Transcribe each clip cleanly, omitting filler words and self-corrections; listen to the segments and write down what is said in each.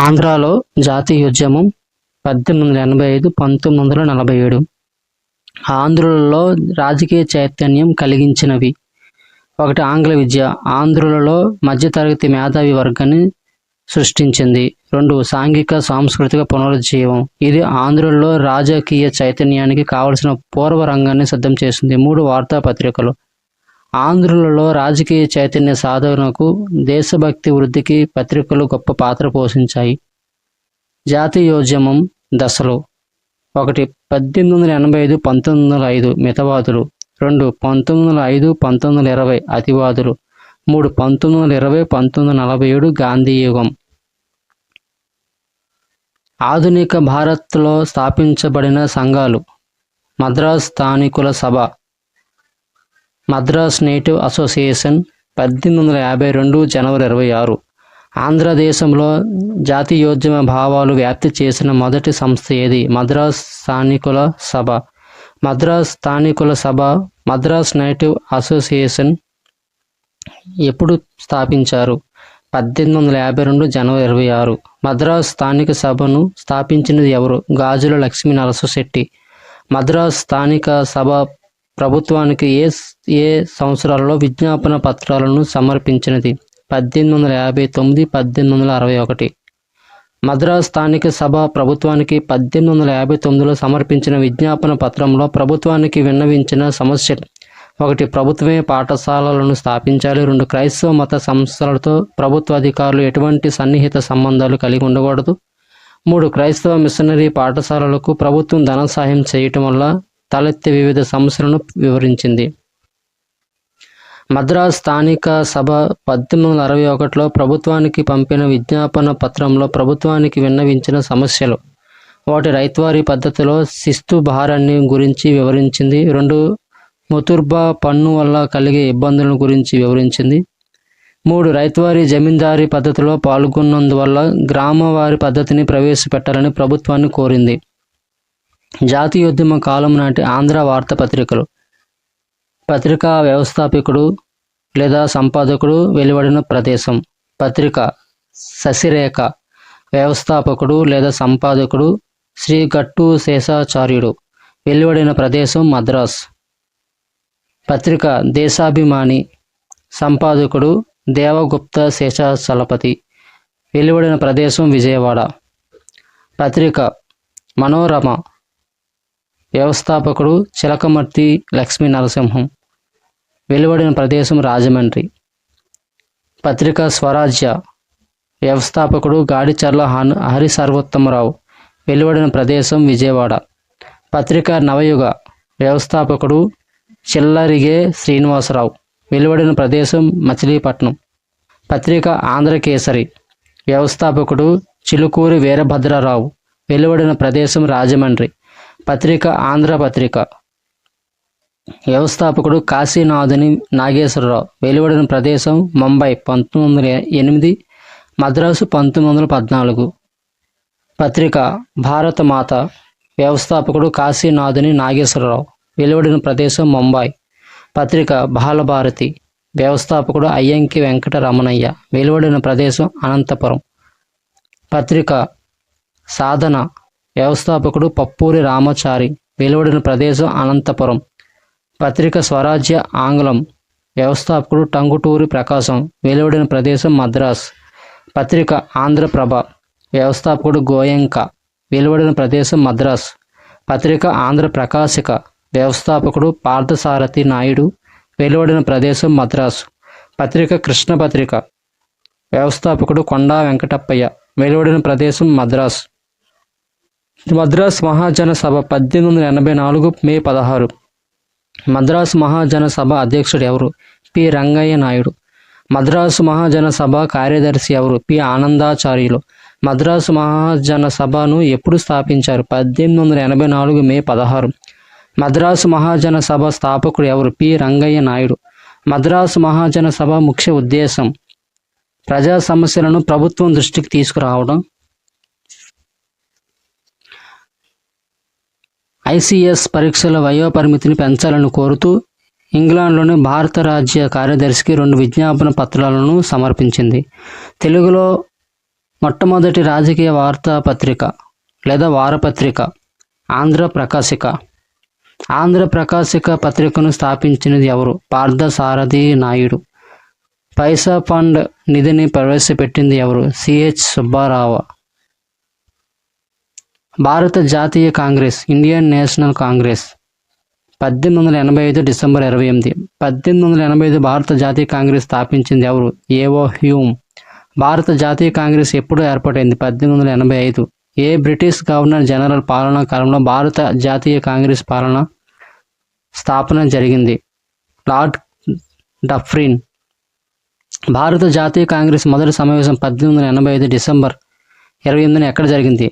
ఆంధ్రాలో జాతీయోద్యమం 1885-1947. ఆంధ్రులలో రాజకీయ చైతన్యం కలిగించినవి: 1. ఆంగ్ల విద్య ఆంధ్రులలో మధ్యతరగతి మేధావి వర్గాన్ని సృష్టించింది. 2. సాంఘిక సాంస్కృతిక పునరుజ్జీవం ఇది ఆంధ్రులలో రాజకీయ చైతన్యానికి కావలసిన పూర్వ రంగాన్ని సిద్ధం చేసింది. 3. వార్తాపత్రికలు ఆంధ్రులలో రాజకీయ చైతన్య సాధనకు, దేశభక్తి వృద్ధికి పత్రికలు గొప్ప పాత్ర పోషించాయి. జాతీయోద్యమం దశలు: 1. 1885-1905 మితవాదులు. 2. 1905-1920 అతివాదులు. 3. 1920-1947 గాంధీ యుగం. ఆధునిక భారత్లో స్థాపించబడిన సంఘాలు: మద్రాస్ స్థానికుల సభ, మద్రాస్ నేటివ్ అసోసియేషన్, 1852 జనవరి 26. ఆంధ్రదేశంలో జాతీయోద్యమ భావాలు వ్యాప్తి చేసిన మొదటి సంస్థ ఏది? మద్రాస్ స్థానికుల సభ. మద్రాస్ స్థానికుల సభ, మద్రాస్ నేటివ్ అసోసియేషన్ ఎప్పుడు స్థాపించారు? 1852 జనవరి 26. మద్రాస్ స్థానిక సభను స్థాపించినది ఎవరు? గాజుల లక్ష్మీ నరసశెట్టి. మద్రాస్ స్థానిక సభ ప్రభుత్వానికి ఏ సంవత్సరాలలో విజ్ఞాపన పత్రాలను సమర్పించినది? 1859-1861. మద్రాస్ స్థానిక సభ ప్రభుత్వానికి 1859లో సమర్పించిన విజ్ఞాపన పత్రంలో ప్రభుత్వానికి విన్నవించిన సమస్యలు: 1. ప్రభుత్వమే పాఠశాలలను స్థాపించాలి. 2. క్రైస్తవ మత సంస్థలతో ప్రభుత్వ అధికారులు ఎటువంటి సన్నిహిత సంబంధాలు కలిగి ఉండకూడదు. 3. క్రైస్తవ మిషనరీ పాఠశాలలకు ప్రభుత్వం ధన సహాయం చేయటం వల్ల తలెత్తే వివిధ సమస్యలను వివరించింది. మద్రాస్ స్థానిక సభ 1861లో ప్రభుత్వానికి పంపిన విజ్ఞాపన పత్రంలో ప్రభుత్వానికి విన్నవించిన సమస్యలు: 1. రైతువారీ పద్ధతిలో శిస్తు భారాన్ని గురించి వివరించింది. 2. ముతుర్బా పన్ను వల్ల కలిగే ఇబ్బందులను గురించి వివరించింది. 3. రైతువారీ జమీందారీ పద్ధతిలో పాల్గొన్నందువల్ల గ్రామవారి పద్ధతిని ప్రవేశపెట్టాలని ప్రభుత్వాన్ని కోరింది. జాతీయోద్యమ కాలం నాటి ఆంధ్ర వార్తాపత్రికలు: పత్రికా వ్యవస్థాపకుడు లేదా సంపాదకుడు వెలువడిన ప్రదేశం. పత్రిక శశిరేఖ. వ్యవస్థాపకుడు లేదా సంపాదకుడు శ్రీ గట్టు శేషాచార్యుడు. వెలువడిన ప్రదేశం మద్రాస్. పత్రిక దేశాభిమాని. సంపాదకుడు దేవగుప్త శేషాచలపతి. వెలువడిన ప్రదేశం విజయవాడ. పత్రిక మనోరమ. వ్యవస్థాపకుడు చిలకమర్తి లక్ష్మీ నరసింహం. వెలువడిన ప్రదేశం రాజమండ్రి. పత్రిక స్వరాజ్య. వ్యవస్థాపకుడు గాడిచర్ల హరిసర్వోత్తమరావు. వెలువడిన ప్రదేశం విజయవాడ. పత్రిక నవయుగ. వ్యవస్థాపకుడు చిల్లరిగే శ్రీనివాసరావు. వెలువడిన ప్రదేశం మచిలీపట్నం. పత్రిక ఆంధ్రకేసరి. వ్యవస్థాపకుడు చిలుకూరి వీరభద్రరావు. వెలువడిన ప్రదేశం రాజమండ్రి. పత్రిక ఆంధ్రపత్రిక. వ్యవస్థాపకుడు కాశీనాథుని నాగేశ్వరరావు. వెలువడిన ప్రదేశం ముంబై 1908, మద్రాసు 1914. పత్రిక భారతమాత. వ్యవస్థాపకుడు కాశీనాథుని నాగేశ్వరరావు. వెలువడిన ప్రదేశం ముంబై. పత్రిక బాలభారతి. వ్యవస్థాపకుడు అయ్యంకి వెంకట రమణయ్య. వెలువడిన ప్రదేశం అనంతపురం. పత్రిక సాధన. వ్యవస్థాపకుడు పప్పూరి రామచారి. వెలువడిన ప్రదేశం అనంతపురం. పత్రిక స్వరాజ్య ఆంగ్లం. వ్యవస్థాపకుడు టంగుటూరి ప్రకాశం. వెలువడిన ప్రదేశం మద్రాస్. పత్రిక ఆంధ్రప్రభ. వ్యవస్థాపకుడు గోయంక. వెలువడిన ప్రదేశం మద్రాస్. పత్రిక ఆంధ్రప్రకాశిక. వ్యవస్థాపకుడు పార్థసారథి నాయుడు. వెలువడిన ప్రదేశం మద్రాసు. పత్రిక కృష్ణపత్రిక. వ్యవస్థాపకుడు కొండా వెంకటప్పయ్య. వెలువడిన ప్రదేశం మద్రాస్. మద్రాస్ మహాజన సభ 1884 మే 16. మద్రాసు మహాజన సభ అధ్యక్షుడు ఎవరు? పి రంగయ్య నాయుడు. మద్రాసు మహాజన సభ కార్యదర్శి ఎవరు? పి ఆనందాచార్యులు. మద్రాసు మహాజన సభను ఎప్పుడు స్థాపించారు? 1884 మే 16. మద్రాసు మహాజన సభ స్థాపకుడు ఎవరు? పి రంగయ్య నాయుడు. మద్రాసు మహాజన సభ ముఖ్య ఉద్దేశం ప్రజా సమస్యలను ప్రభుత్వం దృష్టికి తీసుకురావడం, ఐసిఎస్ పరీక్షల వయోపరిమితిని పెంచాలని కోరుతూ ఇంగ్లాండ్లోని భారత రాజ్య కార్యదర్శికి 2 విజ్ఞాపన పత్రాలను సమర్పించింది. తెలుగులో మొట్టమొదటి రాజకీయ వార్తాపత్రిక లేదా వారపత్రిక ఆంధ్ర ప్రకాశిక. ఆంధ్ర ప్రకాశిక పత్రికను స్థాపించినది ఎవరు? పార్థసారథి నాయుడు. పైసా ఫండ్ నిధిని ప్రవేశపెట్టింది ఎవరు? సిహెచ్ సుబ్బారావు. భారత జాతీయ Congress Indian national Congress 1885 December 28. 1885 భారత జాతీయ కాంగ్రెస్ స్థాపించింది ఎవరు? ఏవో హ్యూమ్. భారత జాతీయ కాంగ్రెస్ ఎప్పుడు ఏర్పాటైంది? 1885. ఏ బ్రిటిష్ గవర్నర్ జనరల్ పాలనా కాలంలో భారత జాతీయ కాంగ్రెస్ స్థాపన జరిగింది? Lord Dufferin. భారత జాతీయ కాంగ్రెస్ మొదటి సమావేశం 1885 డిసెంబర్ 28 ఎక్కడ జరిగింది?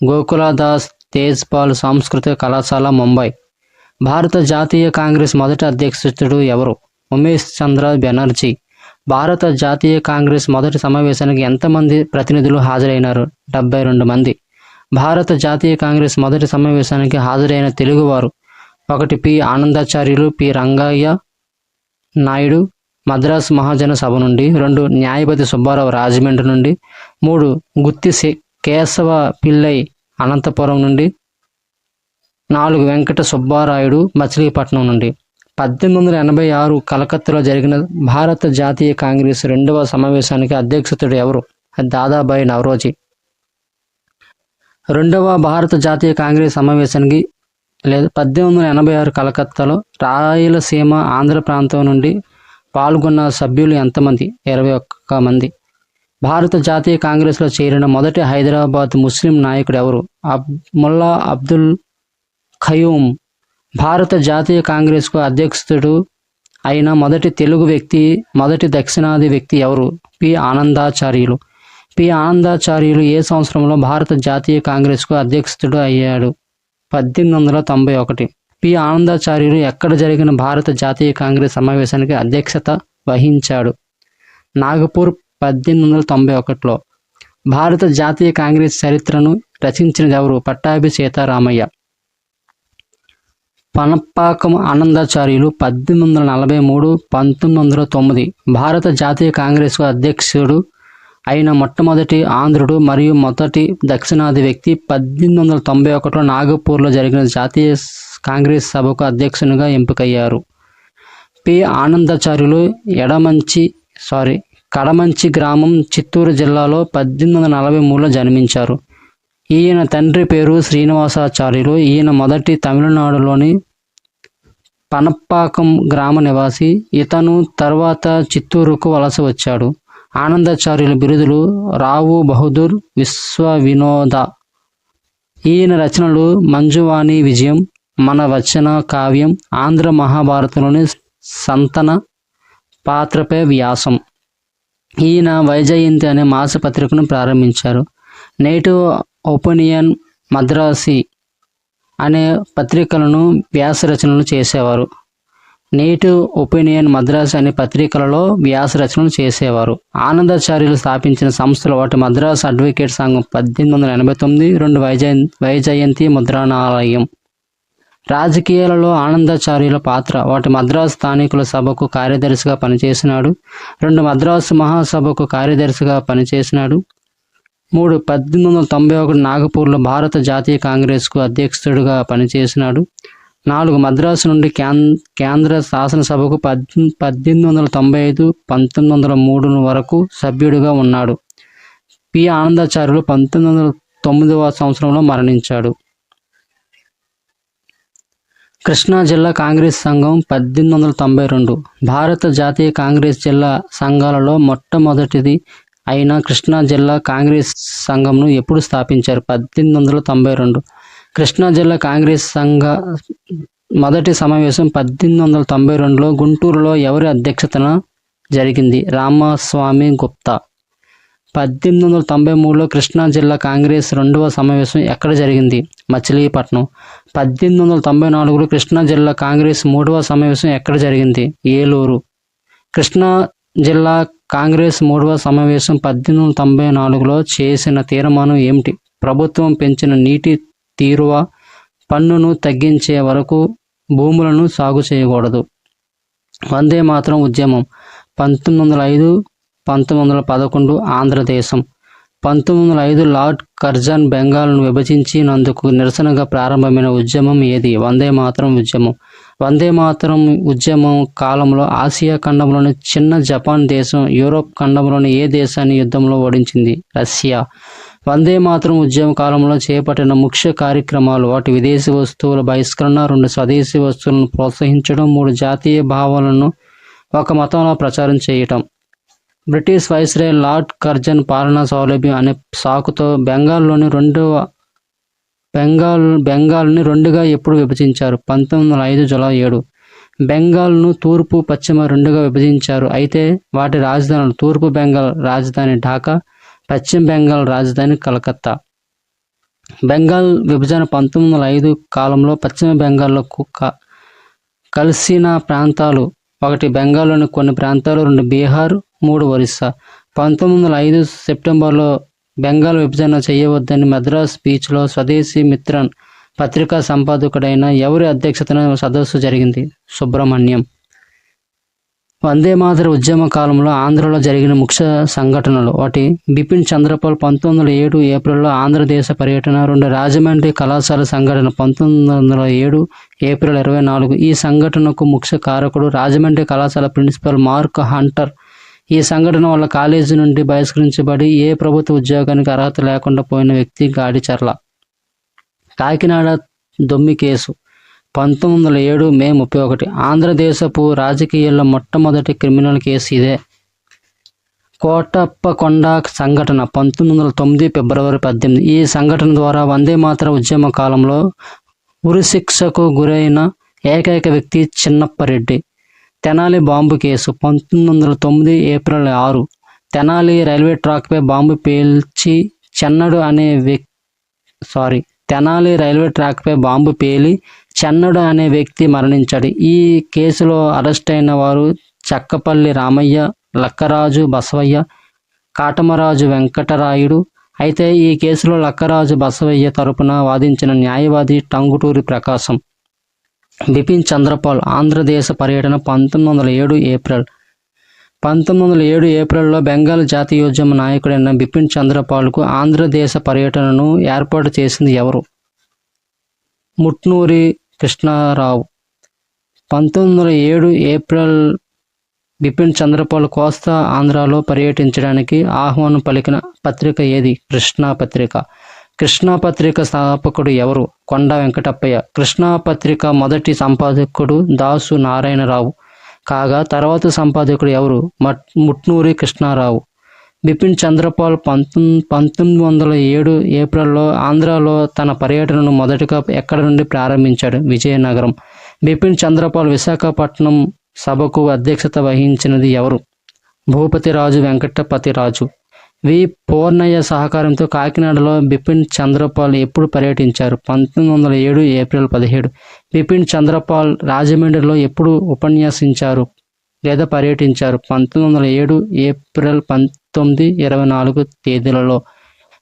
గోకులదాస్ తేజ్పాల్ సాంస్కృతిక కళాశాల, ముంబై. భారత జాతీయ కాంగ్రెస్ మొదటి అధ్యక్షుడు ఎవరు? ఉమేష్ చంద్ర బెనర్జీ. భారత జాతీయ కాంగ్రెస్ మొదటి సమావేశానికి ఎంతమంది ప్రతినిధులు హాజరైనారు? 72 మంది. భారత జాతీయ కాంగ్రెస్ మొదటి సమావేశానికి హాజరైన తెలుగువారు: 1 పి ఆనందాచార్యులు, పి రంగయ్య నాయుడు మద్రాసు మహాజన సభ నుండి, 2 న్యాయపతి సుబ్బారావు రాజమండ్రి నుండి, 3 గుత్తి కేశవ పిల్లై అనంతపురం నుండి, 4 వెంకట సుబ్బారాయుడు మచిలీపట్నం నుండి. 1886 కలకత్తాలో జరిగిన భారత జాతీయ కాంగ్రెస్ రెండవ సమావేశానికి అధ్యక్షుడు ఎవరు? దాదాబాయి నవరోజీ. రెండవ భారత జాతీయ కాంగ్రెస్ సమావేశానికి 1886 కలకత్తాలో రాయలసీమ, ఆంధ్ర ప్రాంతం నుండి పాల్గొన్న సభ్యులు ఎంతమంది? 21 మంది. భారత జాతీయ కాంగ్రెస్లో చేరిన మొదటి హైదరాబాద్ ముస్లిం నాయకుడు ఎవరు? ముల్లా అబ్దుల్ ఖయూమ్. భారత జాతీయ కాంగ్రెస్కు అధ్యక్షుడు అయిన మొదటి తెలుగు వ్యక్తి, మొదటి దక్షిణాది వ్యక్తి ఎవరు? పి ఆనందాచార్యులు. పి ఆనందాచార్యులు ఏ సంవత్సరంలో భారత జాతీయ కాంగ్రెస్కు అధ్యక్షుడు అయ్యాడు? 1891. పి ఆనందాచార్యులు ఎక్కడ జరిగిన భారత జాతీయ కాంగ్రెస్ సమావేశానికి అధ్యక్షత వహించాడు? నాగపూర్, 1891లో. భారత జాతీయ కాంగ్రెస్ చరిత్రను రచించినది ఎవరు? పట్టాభి సీతారామయ్య. పనప్పాకం ఆనందాచార్యులు 1843, 1909 భారత జాతీయ కాంగ్రెస్కు అధ్యక్షుడు అయిన మొట్టమొదటి ఆంధ్రుడు మరియు మొదటి దక్షిణాది వ్యక్తి. 1891లో నాగపూర్లో జరిగిన జాతీయ కాంగ్రెస్ సభకు అధ్యక్షునిగా ఎంపికయ్యారు. పి ఆనందాచార్యులు కడమంచి గ్రామం, చిత్తూరు జిల్లాలో 1843లో జన్మించారు. ఈయన తండ్రి పేరు శ్రీనివాసాచార్యులు. ఈయన మొదటి తమిళనాడులోని పనప్పాకం గ్రామ నివాసి. ఇతను తర్వాత చిత్తూరుకు వలస వచ్చాడు. ఆనందాచార్యుల బిరుదులు: రావు బహదూర్, విశ్వ వినోద. ఈయన రచనలు: మంజువాణి విజయం, మన వచన కావ్యం, ఆంధ్ర మహాభారతంలోని సంతన పాత్రపై వ్యాసం. ఈయన వైజయంతి అనే మాసపత్రికను ప్రారంభించారు. నేటివ్ ఒపీనియన్, మద్రాసి అనే పత్రికలను వ్యాస రచనలు చేసేవారు. నేటివ్ ఒపీనియన్, మద్రాసి అనే పత్రికలలో వ్యాస రచనలు చేసేవారు. ఆనందాచార్యులు స్థాపించిన సంస్థలు: ఒకటి మద్రాసు అడ్వకేట్ సంఘం 1889, 2 వైజయంతి ముద్రణాలయం. రాజకీయాలలో ఆనందాచార్యుల పాత్ర: 1 మద్రాసు స్థానికుల సభకు కార్యదర్శిగా పనిచేసినాడు. 2 మద్రాసు మహాసభకు కార్యదర్శిగా పనిచేసినాడు. 3 1891 నాగపూర్లో భారత జాతీయ కాంగ్రెస్కు అధ్యక్షుడిగా పనిచేసినాడు. 4 మద్రాసు నుండి కేంద్ర శాసనసభకు 1895, 1903 వరకు సభ్యుడిగా ఉన్నాడు. పి ఆనందాచార్యులు 1909వ సంవత్సరంలో మరణించాడు. కృష్ణా జిల్లా కాంగ్రెస్ సంఘం 1892. భారత జాతీయ కాంగ్రెస్ జిల్లా సంఘాలలో మొట్టమొదటిది అయిన కృష్ణా జిల్లా కాంగ్రెస్ సంఘంను ఎప్పుడు స్థాపించారు? 1892. కృష్ణా జిల్లా కాంగ్రెస్ సంఘ మొదటి సమావేశం 1892లో గుంటూరులో ఎవరి అధ్యక్షతన జరిగింది? రామస్వామి గుప్తా. 1893లో కృష్ణా జిల్లా కాంగ్రెస్ రెండవ సమావేశం ఎక్కడ జరిగింది? మచిలీపట్నం. 1894లో కృష్ణా జిల్లా కాంగ్రెస్ మూడవ సమావేశం ఎక్కడ జరిగింది? ఏలూరు. కృష్ణా జిల్లా కాంగ్రెస్ మూడవ సమావేశం 1894లో చేసిన తీర్మానం ఏమిటి? ప్రభుత్వం పెంచిన నీటి తీరువ పన్నును తగ్గించే వరకు భూములను సాగు చేయకూడదు. వందే మాతరం ఉద్యమం 1905, 1911 ఆంధ్రదేశం. 1905 లార్డ్ కర్జన్ బెంగాల్ను విభజించినందుకు నిరసనగా ప్రారంభమైన ఉద్యమం ఏది? వందే మాతరం ఉద్యమం. వందే మాతరం ఉద్యమం కాలంలో ఆసియా ఖండంలోని చిన్న జపాన్ దేశం యూరోప్ ఖండంలోని ఏ దేశాన్ని యుద్ధంలో ఓడించింది? రష్యా. వందే మాతరం ఉద్యమ కాలంలో చేపట్టిన ముఖ్య కార్యక్రమాలు: వాటి విదేశీ వస్తువుల బహిష్కరణ, 2 స్వదేశీ వస్తువులను ప్రోత్సహించడం, 3 జాతీయ భావాలను ఒక మతంలో ప్రచారం చేయటం. బ్రిటిష్ వైస్రాయ్ లార్డ్ కర్జన్ పాలనా సౌలభ్యం అనే సాకుతో బెంగాల్ని రెండుగా ఎప్పుడు విభజించారు? 1905 జూలై 7. బెంగాల్ను తూర్పు, పశ్చిమ రెండుగా విభజించారు. అయితే వాటి రాజధానులు: తూర్పు బెంగాల్ రాజధాని ఢాకా, పశ్చిమ బెంగాల్ రాజధాని కలకత్తా. బెంగాల్ విభజన 1905 కాలంలో పశ్చిమ బెంగాల్లో కలిసిన ప్రాంతాలు: 1 బెంగాల్లోని కొన్ని ప్రాంతాలు, 2 బీహార్, 3 ఒరిస్సా. 1905 సెప్టెంబర్లో బెంగాల్ విభజన చేయవద్దని మద్రాస్ బీచ్లో స్వదేశీ మిత్రన్ పత్రికా సంపాదకుడైన ఎవరి అధ్యక్షతన సదస్సు జరిగింది? సుబ్రహ్మణ్యం. వందే మాతర ఉద్యమ కాలంలో ఆంధ్రలో జరిగిన ముఖ్య సంఘటనలు: 1 బిపిన్ చంద్రపాల్ 1907 ఏప్రిల్లో ఆంధ్రదేశ పర్యటన. 2 రాజమండ్రి కళాశాల సంఘటన 1907 ఏప్రిల్ 24. ఈ సంఘటనకు ముఖ్య కారకుడు రాజమండ్రి కళాశాల ప్రిన్సిపల్ మార్క్ హంటర్. ఈ సంఘటన వల్ల కాలేజీ నుండి బహిష్కరించబడి ఏ ప్రభుత్వ ఉద్యోగానికి అర్హత లేకుండా పోయిన వ్యక్తి గాడిచర్ల. కాకినాడ దొమ్మి కేసు 1907 మే 31. ఆంధ్రదేశపు రాజకీయాల్లో మొట్టమొదటి క్రిమినల్ కేసు ఇదే. కోటప్పకొండ సంఘటన 1909 ఫిబ్రవరి 18. ఈ సంఘటన ద్వారా వందే మాతర ఉద్యమ కాలంలో ఉరిశిక్షకు గురైన ఏకైక వ్యక్తి Chinnappareddy. Tenali bomb case 1909 April 6. Tenali railway ట్రాక్పై బాంబు పేల్చి చెన్నడు అనే వ్యక్తి మరణించాడు. ఈ కేసులో అరెస్ట్ అయిన వారు చక్కపల్లి రామయ్య, లక్కరాజు బసవయ్య, కాటమరాజు వెంకటరాయుడు. అయితే ఈ కేసులో లక్కరాజు బసవయ్య తరపున వాదించిన న్యాయవాది టంగుటూరి ప్రకాశం. బిపిన్ చంద్రపాల్ ఆంధ్రదేశ పర్యటన 1907 ఏప్రిల్. 1907 ఏప్రిల్లో బెంగాల్ జాతీయోద్యమ నాయకుడైన బిపిన్ చంద్రపాల్కు ఆంధ్రదేశ పర్యటనను ఏర్పాటు చేసింది ఎవరు? ముట్నూరి కృష్ణారావు. 1907 ఏప్రిల్ బిపిన్ చంద్రపాల్ కోస్తా ఆంధ్రాలో పర్యటించడానికి ఆహ్వానం పలికిన పత్రిక ఏది? కృష్ణా పత్రిక. కృష్ణా పత్రిక స్థాపకుడు ఎవరు? కొండ వెంకటప్పయ్య. కృష్ణా పత్రిక మొదటి సంపాదకుడు దాసు నారాయణరావు కాగా తర్వాత సంపాదకుడు ఎవరు? ముట్నూరి కృష్ణారావు. బిపిన్ చంద్రపాల్ 1907 ఏప్రిల్లో ఆంధ్రాలో తన పర్యటనను మొదటగా ఎక్కడి నుండి ప్రారంభించాడు? విజయనగరం. బిపిన్ చంద్రపాల్ విశాఖపట్నం సభకు అధ్యక్షత వహించినది ఎవరు? భూపతిరాజు వెంకటపతిరాజు. వి పూర్ణయ్య సహకారంతో కాకినాడలో బిపిన్ చంద్రపాల్ ఎప్పుడు పర్యటించారు? 1907 ఏప్రిల్ 17. బిపిన్ చంద్రపాల్ రాజమండ్రిలో ఎప్పుడు ఉపన్యాసించారు లేదా పర్యటించారు? 1907 ఏప్రిల్ 19, 24 తేదీలలో.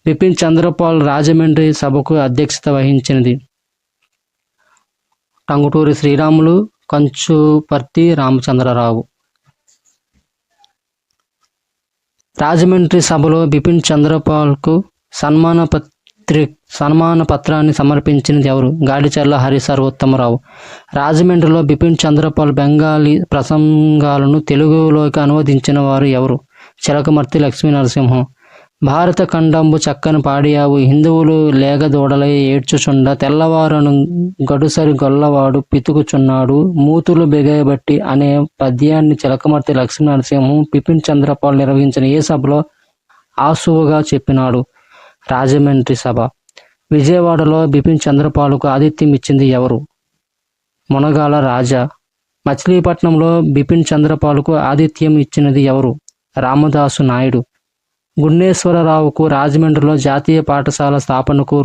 బిపిన్ చంద్రపాల్ రాజమండ్రి సభకు అధ్యక్షత వహించినది టంగుటూరి శ్రీరాములు, కంచుపర్తి రామచంద్రరావు. రాజమండ్రి సభలో బిపిన్ చంద్రపాల్కు సన్మాన పత్రాన్ని సమర్పించినది ఎవరు? గాడిచర్ల హరిసర్వోత్తమరావు. రాజమండ్రిలో బిపిన్ చంద్రపాల్ బెంగాలీ ప్రసంగాలను తెలుగులోకి అనువదించిన వారు ఎవరు? చిలకమర్తి లక్ష్మీ నరసింహం. భారత ఖండంబు చక్కని పాడియావు, హిందువులు లేగదూడలై ఏడ్చుచుండ, తెల్లవారను గడుసరి గొల్లవాడు పితుకుచున్నాడు, మూతులు బిగయబట్టి అనే పద్యాన్ని చిలకమర్తి లక్ష్మీ నరసింహం బిపిన్ చంద్రపాల్ నిర్వహించిన ఏ సభలో ఆసువుగా చెప్పినాడు? రాజమండ్రి సభ. విజయవాడలో బిపిన్ చంద్రపాల్కు ఆతిథ్యం ఇచ్చింది ఎవరు? మునగాల రాజా. మచిలీపట్నంలో బిపిన్ చంద్రపాల్కు ఆతిథ్యం ఇచ్చినది ఎవరు? రామదాసు నాయుడు. గున్నేశ్వరరావుకు రాజమండ్రిలో జాతీయ పాఠశాల స్థాపనకు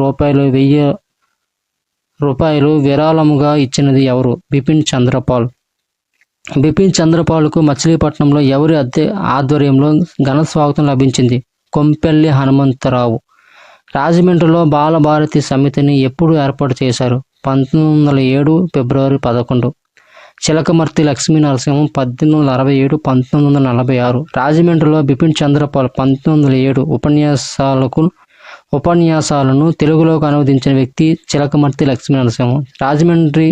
రూపాయలు విరాళముగా ఇచ్చినది ఎవరు? బిపిన్ చంద్రపాల్. బిపిన్ చంద్రపాల్కు మచిలీపట్నంలో ఎవరి ఆధ్వర్యంలో ఘన స్వాగతం లభించింది? కొంపెల్లి హనుమంతరావు. రాజమండ్రిలో బాలభారతి సమితిని ఎప్పుడు ఏర్పాటు చేశారు? 1907 ఫిబ్రవరి 11. చిలకమర్తి లక్ష్మీ నరసింహం 1867 1946. రాజమండ్రిలో బిపిన్ చంద్రపాల్ 1907 ఉపన్యాసాలను తెలుగులోకి అనువదించిన వ్యక్తి చిలకమర్తి లక్ష్మీ నరసింహం. రాజమండ్రి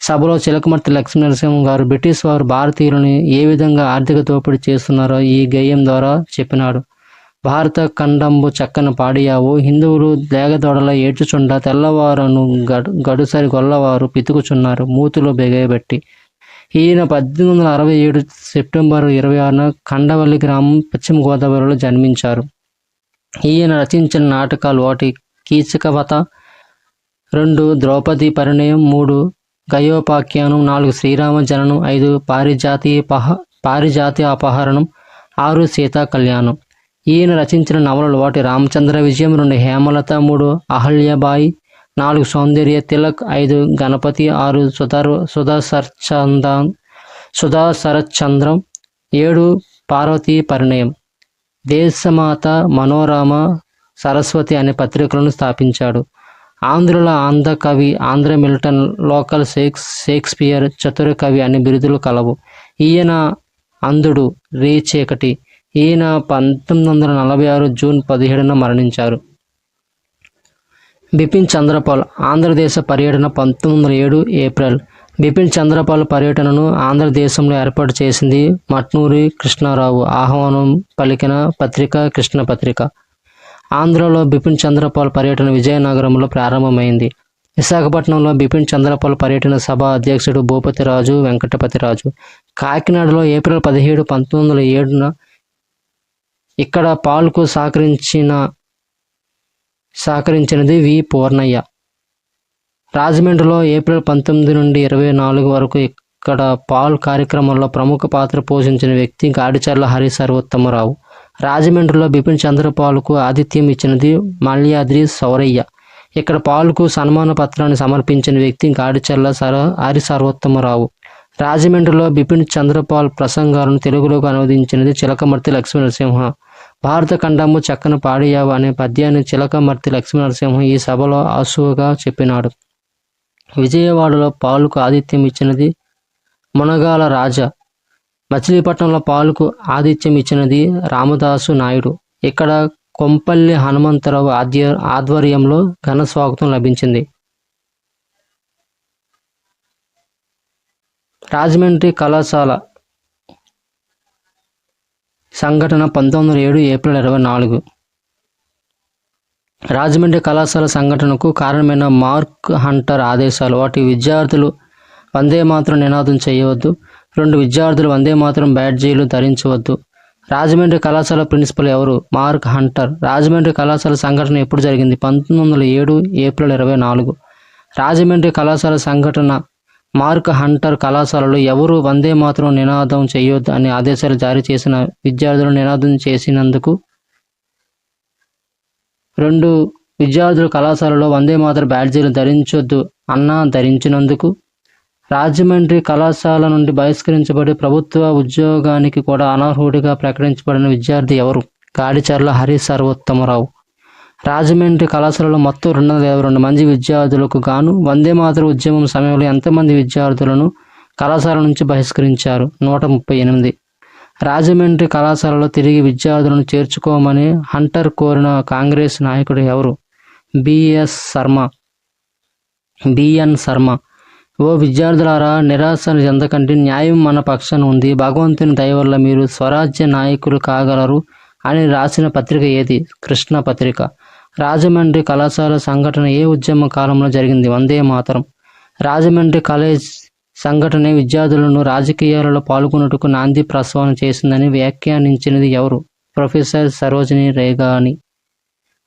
సభలో చిలకమర్తి లక్ష్మీ నరసింహం గారు బ్రిటిష్ వారు భారతీయులను ఏ విధంగా ఆర్థిక దోపిడీ చేస్తున్నారో ఈ గేయం ద్వారా చెప్పినాడు. భారత ఖండంబు చక్కన పాడియావు, హిందువులు లేగదొడల ఏడ్చుచుండ, తెల్లవారును గడుసరి గొల్లవారు పితుకుచున్నారు మూతులో బెగయబెట్టి. ఈయన 1867 సెప్టెంబర్ 26న కండవల్లి గ్రామం పశ్చిమ గోదావరిలో జన్మించారు. ఈయన రచించిన నాటకాలు 1 కీచకవత, 2 ద్రౌపది పరిణయం, 3 గయోపాఖ్యానం, 4 శ్రీరామ జననం, 5 పారిజాతి అపహరణం, 6 సీతా కళ్యాణం. ఈయన రచించిన నవలలు 1 రామచంద్ర విజయం, 2 హేమలత, 3 అహల్యబాయి, 4 సౌందర్య తిలక్, 5 గణపతి, 6 సుధా శరత్చంద్రం, 7 పార్వతీ పరిణయం. దేశమాత, మనోరమ, సరస్వతి అనే పత్రికలను స్థాపించాడు. ఆంధ్రుల ఆంధ్రకవి, ఆంధ్ర మిల్టన్, లోకల్ షేక్స్పియర్, చతుర కవి అనే బిరుదులు కలవు. ఈయన అంధుడు, రే చీకటి. ఈయన 1946 జూన్ 17న మరణించారు. బిపిన్ చంద్రపాల్ ఆంధ్రదేశ పర్యటన 1907 ఏప్రిల్. బిపిన్ చంద్రపాల్ పర్యటనను ఆంధ్రదేశంలో ఏర్పాటు చేసింది మట్నూరి కృష్ణారావు. ఆహ్వానం పలికిన పత్రిక కృష్ణ పత్రిక. ఆంధ్రలో బిపిన్ చంద్రపాల్ పర్యటన విజయనగరంలో ప్రారంభమైంది. విశాఖపట్నంలో బిపిన్ చంద్రపాల్ పర్యటన సభ అధ్యక్షుడు భూపతిరాజు వెంకటపతిరాజు. కాకినాడలో ఏప్రిల్ 17, 1907న ఇక్కడ పాల్కు సహకరించినది వి పూర్ణయ్య. రాజమండ్రిలో ఏప్రిల్ 19 నుండి 24 వరకు ఇక్కడ పాల్ కార్యక్రమంలో ప్రముఖ పాత్ర పోషించిన వ్యక్తి గాడిచర్ల హరి సర్వోత్తమరావు. రాజమండ్రిలో బిపిన్ చంద్రపాల్కు ఆతిథ్యం ఇచ్చినది మల్యాద్రి సౌరయ్య. ఇక్కడ పాల్కు సన్మాన పత్రాన్ని సమర్పించిన వ్యక్తి గాడిచర్ల హరి సర్వోత్తమరావు. రాజమండ్రిలో బిపిన్ చంద్రపాల్ ప్రసంగాలను తెలుగులోకి అనువదించినది చిలకమర్తి లక్ష్మీ నరసింహ. భారత ఖండము చక్కన పాడియావు అనే పద్యాన్ని చిలకమర్తి లక్ష్మీ నరసింహ ఈ సభలో ఆసువుగా చెప్పినాడు. విజయవాడలో పాలుకు ఆతిథ్యం ఇచ్చినది మునగాల రాజా. మచిలీపట్నంలో పాలుకు ఆతిథ్యం ఇచ్చినది రామదాసు నాయుడు. ఇక్కడ కొంపల్లి హనుమంతరావు ఆధ్వర్యంలో ఘన స్వాగతం లభించింది. రాజమండ్రి కళాశాల సంఘటన 1907 ఏప్రిల్ 24. రాజమండ్రి కళాశాల సంఘటనకు కారణమైన మార్క్ హంటర్ ఆదేశాలు: 1 విద్యార్థులు వందే మాతరం నినాదం చేయవద్దు. 2 విద్యార్థులు వందే మాతరం బ్యాడ్జీలు ధరించవద్దు. రాజమండ్రి కళాశాల ప్రిన్సిపల్ ఎవరు? Mark Hunter. రాజమండ్రి కళాశాల సంఘటన ఎప్పుడు జరిగింది? 1907 ఏప్రిల్ 24. రాజమండ్రి కళాశాల సంఘటన మార్క్ హంటర్ కళాశాలలో ఎవరు వందే మాతరం నినాదం చేయొద్దు అని ఆదేశాలు జారీ చేసిన విద్యార్థులు నినాదం చేసినందుకు. 2 విద్యార్థులు కళాశాలలో వందే మాతరం బ్యాడ్జీలు ధరించొద్దు ధరించినందుకు. రాజమండ్రి కళాశాల నుండి బహిష్కరించబడి ప్రభుత్వ ఉద్యోగానికి కూడా అనర్హుడిగా ప్రకటించబడిన విద్యార్థి ఎవరు? గాడిచర్ల హరి సర్వోత్తమరావు. రాజమండ్రి కళాశాలలో మొత్తం 252 మంది విద్యార్థులకు గాను వందే మాతరం ఉద్యమం సమయంలో ఎంతమంది విద్యార్థులను కళాశాల నుంచి బహిష్కరించారు? 138. రాజమండ్రి కళాశాలలో తిరిగి విద్యార్థులను చేర్చుకోమని హంటర్ కోరిన కాంగ్రెస్ నాయకుడు ఎవరు? బిఎన్ శర్మ. ఓ విద్యార్థులారా, నిరాశ చెందకండి, న్యాయం మన పక్షాన ఉంది, భగవంతుని దయ వల్ల మీరు స్వరాజ్య నాయకులు కాగలరు అని రాసిన పత్రిక ఏది? కృష్ణ పత్రిక. రాజమండ్రి కళాశాల సంఘటన ఏ ఉద్యమ కాలంలో జరిగింది? వందే మాతరం. రాజమండ్రి కాలేజ్ సంఘటన విద్యార్థులను రాజకీయాలలో పాల్గొనుటకు నాంది ప్రసవన చేసిందని వ్యాఖ్యానించినది ఎవరు? ప్రొఫెసర్ సరోజిని రేగాని.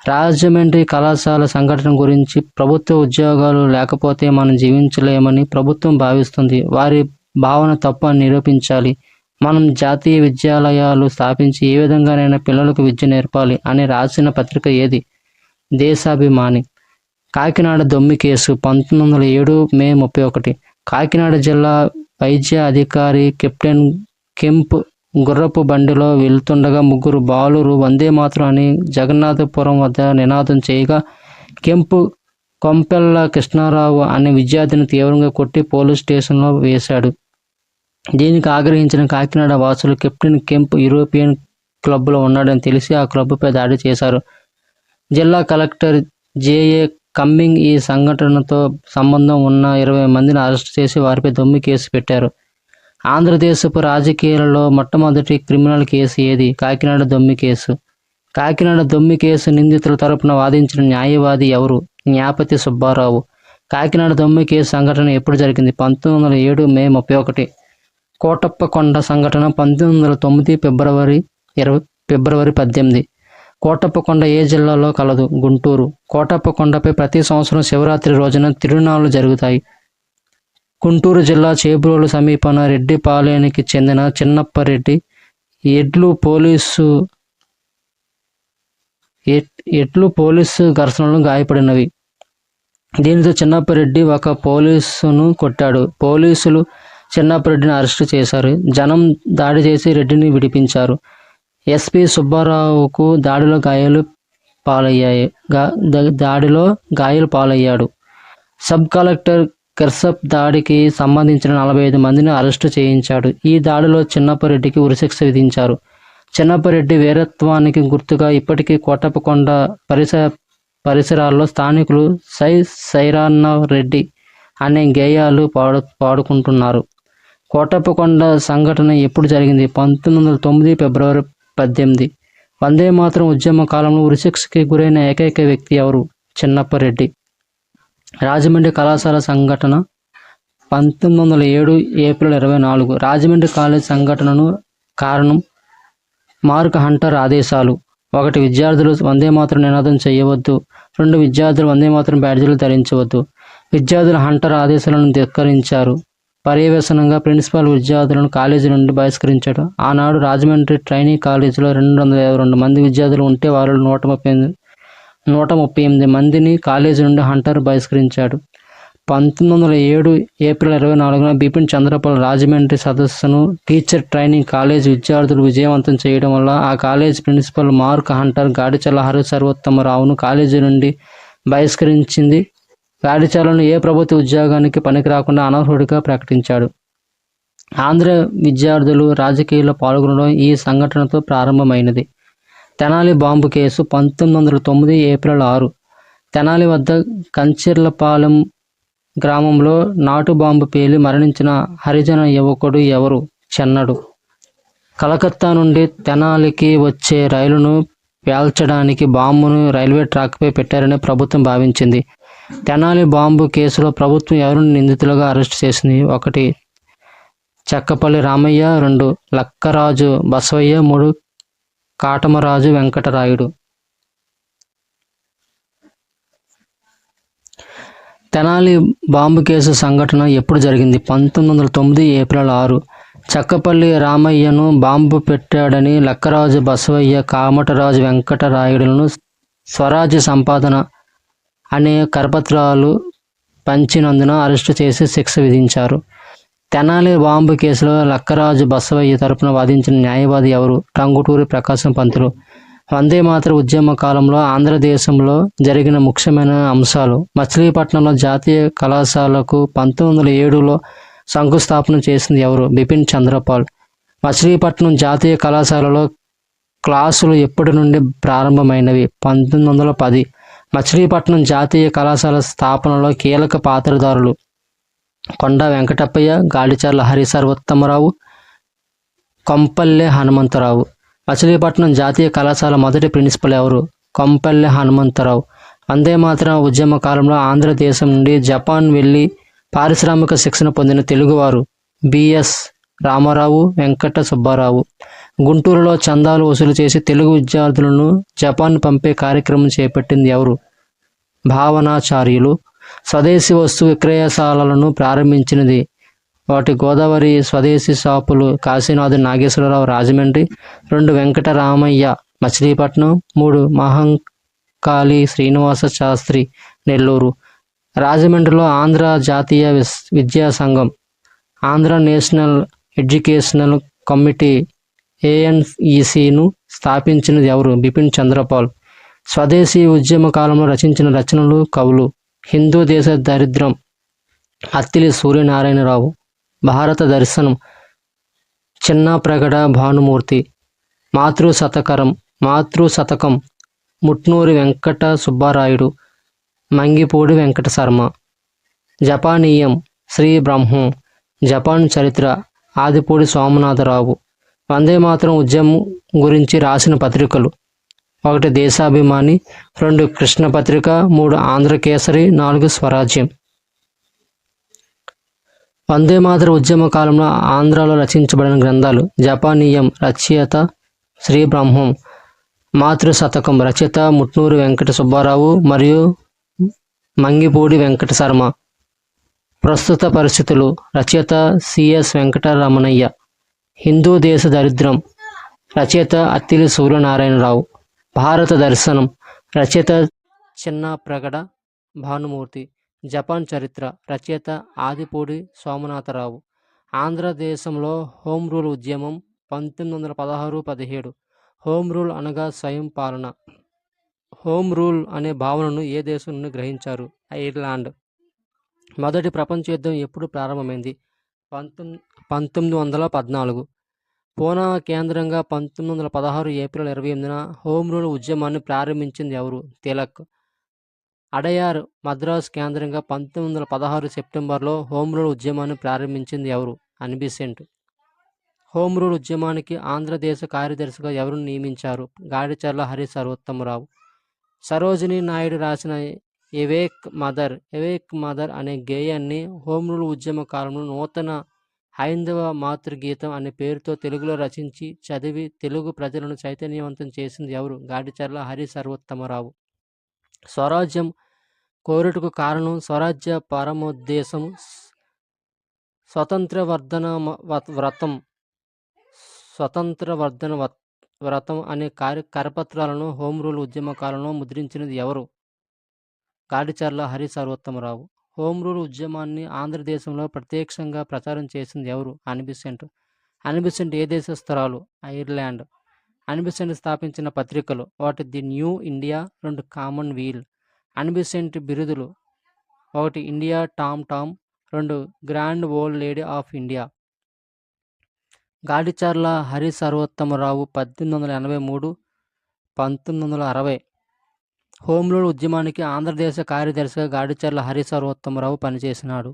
రాజమండ్రి కళాశాల సంఘటన గురించి: ప్రభుత్వ ఉద్యోగాలు లేకపోతే మనం జీవించలేమని ప్రభుత్వం భావిస్తుంది. వారి భావన తప్పు అని నిరూపించాలి. మనం జాతీయ విద్యాలయాలు స్థాపించి ఏ విధంగానైనా పిల్లలకు విద్య నేర్పాలి అని రాసిన పత్రిక ఏది? దేశాభిమాని. కాకినాడ దొమ్మి కేసు 1907 మే 31. కాకినాడ జిల్లా వైద్య అధికారి కెప్టెన్ కెంప్ గుర్రపు బండిలో వెళ్తుండగా 3 బాలురు వందే మాతరం అని జగన్నాథపురం వద్ద నినాదం చేయగా కెంపు కొంపెల్ల కృష్ణారావు అనే విద్యార్థిని తీవ్రంగా కొట్టి పోలీస్ స్టేషన్లో వేశాడు. దీనికి ఆగ్రహించిన కాకినాడ వాసులు కెప్టెన్ కెంప్ యూరోపియన్ క్లబ్లో ఉన్నాడని తెలిసి ఆ క్లబ్పై దాడి చేశారు. జిల్లా కలెక్టర్ జేఏ కమ్మింగ్ ఈ సంఘటనతో సంబంధం ఉన్న 20 మందిని అరెస్టు చేసి వారిపై దొమ్మి కేసు పెట్టారు. ఆంధ్రదేశపు రాజకీయాలలో మొట్టమొదటి క్రిమినల్ కేసు ఏది? కాకినాడ దొమ్మి కేసు. కాకినాడ దొమ్మి కేసు నిందితుల తరపున వాదించిన న్యాయవాది ఎవరు? జ్ఞాపతి సుబ్బారావు. కాకినాడ దొమ్మి కేసు సంఘటన ఎప్పుడు జరిగింది? 1907 మే 31. కోటప్పకొండ సంఘటన 1909 ఫిబ్రవరి 18. కోటప్పకొండ ఏ జిల్లాలో కలదు? గుంటూరు. కోటప్పకొండపై ప్రతి సంవత్సరం శివరాత్రి రోజున తిరునాళ్లు జరుగుతాయి. గుంటూరు జిల్లా చేబ్రోలు సమీపాన రెడ్డిపాలెనికి చెందిన చిన్నప్పరెడ్డి ఎడ్లు పోలీసు ఘర్షణలో గాయపడినవి. దీనితో చిన్నప్పరెడ్డి ఒక పోలీసును కొట్టాడు. పోలీసులు చిన్నప్పరెడ్డిని అరెస్టు చేశారు. జనం దాడి చేసి రెడ్డిని విడిపించారు. ఎస్పీ సుబ్బారావుకు దాడిలో గాయాలు పాలయ్యాడు. సబ్ కలెక్టర్ కెర్సప్ దాడికి సంబంధించిన 45 మందిని అరెస్టు చేయించాడు. ఈ దాడిలో చిన్నప్పరెడ్డికి ఉరిశిక్ష విధించారు. చిన్నప్పరెడ్డి వీరత్వానికి గుర్తుగా ఇప్పటికీ కోటప్పకొండ పరిసరాల్లో స్థానికులు సైరాన్నరెడ్డి అనే గేయాలు పాడుకుంటున్నారు. కోటప్పకొండ సంఘటన ఎప్పుడు జరిగింది? 1909 ఫిబ్రవరి 18. వందే మాతరం ఉద్యమ కాలంలో ఉరిశిక్షకి గురైన ఏకైక వ్యక్తి ఎవరు? చిన్నప్పరెడ్డి. రాజమండ్రి కళాశాల సంఘటన 1907 ఏప్రిల్ 24. రాజమండ్రి కాలేజ్ సంఘటనను కారణం మార్క్ హంటర్ ఆదేశాలు. 1. విద్యార్థులు వందే మాతరం నినాదం చేయవద్దు. 2. విద్యార్థులు వందే మాతరం బ్యాడ్జీలు ధరించవద్దు. విద్యార్థులు హంటర్ ఆదేశాలను ధిక్కరించారు. పర్యవసానంగా ప్రిన్సిపాల్ విద్యార్థులను కాలేజీ నుండి బహిష్కరించాడు. ఆనాడు రాజమండ్రి ట్రైనీ కాలేజీలో 252 మంది విద్యార్థులు ఉంటే వారిలో 138 మందిని కాలేజీ నుండి హంటర్ బహిష్కరించాడు. 1907 ఏప్రిల్ 24 బిపిన్ చంద్రపాల్ రాజమండ్రి సదస్సును టీచర్ ట్రైనింగ్ కాలేజ్ విద్యార్థులు విజయవంతం చేయడం వల్ల ఆ college principal Mark Hunter Gadicherla హరిసర్వోత్తమరావును కాలేజీ నుండి బహిష్కరించింది. గాడిచల్లను ఏ ప్రభుత్వ ఉద్యోగానికి పనికి రాకుండా అనర్హుడిగా ప్రకటించాడు. ఆంధ్ర విద్యార్థులు రాజకీయాల్లో పాల్గొనడం ఈ సంఘటనతో ప్రారంభమైనది. Tenali bomb case 1909 April 6. Tenali వద్ద కంచెర్లపాలెం గ్రామంలో నాటు బాంబు పేలి మరణించిన హరిజన యువకుడు ఎవరు? చెన్నడు. కలకత్తా నుండి తెనాలికి వచ్చే రైలును పేల్చడానికి బాంబును రైల్వే ట్రాక్పై పెట్టారని ప్రభుత్వం భావించింది. తెనాలి బాంబు కేసులో ప్రభుత్వం ఎవరిని నిందితులుగా అరెస్టు చేసింది? 1. చెక్కపల్లి రామయ్య, 2. లక్కరాజు బసవయ్య, 3. కాటమరాజు వెంకటరాయుడు. తెనాలి బాంబు కేసు సంఘటన ఎప్పుడు జరిగింది? 1909 ఏప్రిల్ 6. చక్కపల్లి రామయ్యను బాంబు పెట్టాడని లక్కరాజు బసవయ్య, కామటరాజు వెంకటరాయుడులను స్వరాజ్య సంపాదన అనే కరపత్రాలు పంచినందున అరెస్టు చేసి శిక్ష విధించారు. తెనాలి బాంబు కేసులో లక్కరాజు బసవయ్య తరపున వాదించిన న్యాయవాది ఎవరు? టంగుటూరి ప్రకాశం పంతులు. వందే మాతర ఉద్యమ కాలంలో ఆంధ్రదేశంలో జరిగిన ముఖ్యమైన అంశాలు. మచిలీపట్నంలో జాతీయ కళాశాలకు 1907లో శంకుస్థాపన చేసింది ఎవరు? బిపిన్ చంద్రపాల్. మచిలీపట్నం జాతీయ కళాశాలలో క్లాసులు ఎప్పటి నుండి ప్రారంభమైనవి? 1910. మచిలీపట్నం జాతీయ కళాశాల స్థాపనలో కీలక పాత్రధారులు కొండ వెంకటప్పయ్య, గాడిచర్ల హరిసర్వోత్తమరావు, కొంపల్లె హనుమంతరావు. మచిలీపట్నం జాతీయ కళాశాల మొదటి ప్రిన్సిపల్ ఎవరు? కొంపల్లె హనుమంతరావు. వందే మాతరం ఉద్యమ కాలంలో ఆంధ్రదేశం నుండి జపాన్ వెళ్ళి పారిశ్రామిక శిక్షణ పొందిన తెలుగువారు బిఎస్ రామారావు, వెంకట సుబ్బారావు. గుంటూరులో చందాలు వసూలు చేసి తెలుగు విద్యార్థులను జపాన్ పంపే కార్యక్రమం చేపట్టింది ఎవరు? భావనాచార్యులు. స్వదేశీ వస్తు విక్రయశాలలను ప్రారంభించినది 1. గోదావరి స్వదేశీ షాపులు కాశీనాథు నాగేశ్వరరావు రాజమండ్రి, 2. వెంకటరామయ్య మచిలీపట్నం, 3. మహంకాళి శ్రీనివాస శాస్త్రి నెల్లూరు. రాజమండ్రిలో ఆంధ్ర జాతీయ విద్యా సంఘం, ఆంధ్ర నేషనల్ ఎడ్యుకేషనల్ కమిటీ ANECను స్థాపించినది ఎవరు? బిపిన్ చంద్రపాల్. స్వదేశీ ఉద్యమ కాలంలో రచించిన రచనలు కవులు. హిందూ దేశ దరిద్రం అత్తిలి సూర్యనారాయణరావు. భారత దర్శనం చిన్నప్రగడ భానుమూర్తి. మాతృశతకం ముట్నూరి వెంకట సుబ్బారాయుడు, మంగిపూడి వెంకట శర్మ. జపానీయం శ్రీ బ్రహ్మం. జపాన్ చరిత్ర ఆదిపూడి సోమనాథరావు. వందేమాతరం ఉద్యమం గురించి రాసిన పత్రికలు: 1 దేశాభిమాని, 2 కృష్ణ పత్రిక, 3 ఆంధ్రకేసరి, 4 స్వరాజ్యం. వందేమాతర ఉద్యమ కాలంలో ఆంధ్రాలో రచించబడిన గ్రంథాలు: జపానీయం రచయిత శ్రీ బ్రహ్మం, మాతృశతకం రచయిత ముట్నూరి వెంకట సుబ్బారావు మరియు మంగిపూడి వెంకట శర్మ. ప్రస్తుత పరిస్థితులు రచయిత సిఎస్ వెంకటరమణయ్య. హిందూ దేశ దరిద్రం రచయిత అత్తిలి సూర్యనారాయణరావు. భారత దర్శనం రచయిత చిన్నప్రగడ భానుమూర్తి. జపాన్ చరిత్ర రచయిత ఆదిపూడి సోమనాథరావు. ఆంధ్రదేశంలో హోమ్ రూల్ ఉద్యమం 1916-17. హోమ్ రూల్ అనగా స్వయం పాలన. హోమ్ రూల్ అనే భావనను ఏ దేశం నుండి గ్రహించారు? ఐర్లాండ్. మొదటి ప్రపంచ యుద్ధం ఎప్పుడు ప్రారంభమైంది? 1914. పూనా కేంద్రంగా 1916 ఏప్రిల్ 28న హోమ్ రూల్ ఉద్యమాన్ని ప్రారంభించింది ఎవరు? తిలక్. అడయార్ మద్రాసు కేంద్రంగా 1916 సెప్టెంబర్లో హోమ్ రూల్ ఉద్యమాన్ని ప్రారంభించింది ఎవరు? అన్బిసెంట్. హోమ్ రూల్ ఉద్యమానికి ఆంధ్రదేశ కార్యదర్శిగా ఎవరు నియమించారు? గాడిచర్ల హరి సర్వోత్తమరావు. సరోజినీ నాయుడు రాసిన ఎవేక్ మదర్ అనే గేయాన్ని హోమ్ రూల్ ఉద్యమ కాలంలో నూతన హైందవ మాతృగీతం అనే పేరుతో తెలుగులో రచించి చదివి తెలుగు ప్రజలను చైతన్యవంతం చేసింది ఎవరు? గాడిచర్ల హరి సర్వోత్తమరావు. స్వరాజ్యం కోరుటకు కారణం స్వరాజ్య పరమోద్దేశం. స్వతంత్ర వర్ధన వ్రతం అనే కరపత్రాలను హోమ్ రూల్ ఉద్యమ కాలంలో ముద్రించినది ఎవరు? గాడిచర్ల హరి సర్వోత్తమరావు. హోమ్ రూల్ ఉద్యమాన్ని ఆంధ్రదేశంలో ప్రత్యక్షంగా ప్రచారం చేసింది ఎవరు? అన్బిసెంట్. అన్బిసెంట్ ఏ దేశస్థురాలు? ఐర్లాండ్. అన్బిసెంట్ స్థాపించిన పత్రికలు: 1 ది న్యూ ఇండియా, 2 కామన్వీల్. అన్బిసెంట్ బిరుదులు: 1 India Tom, 2 grand old lady of India. Gadicherla Hari Sarvottama Rao 1883-1960. Home rule ఉద్యమానికి ఆంధ్రదేశ కార్యదర్శిగా గాడిచర్ల హరి సర్వోత్తమరావు పనిచేసినాడు.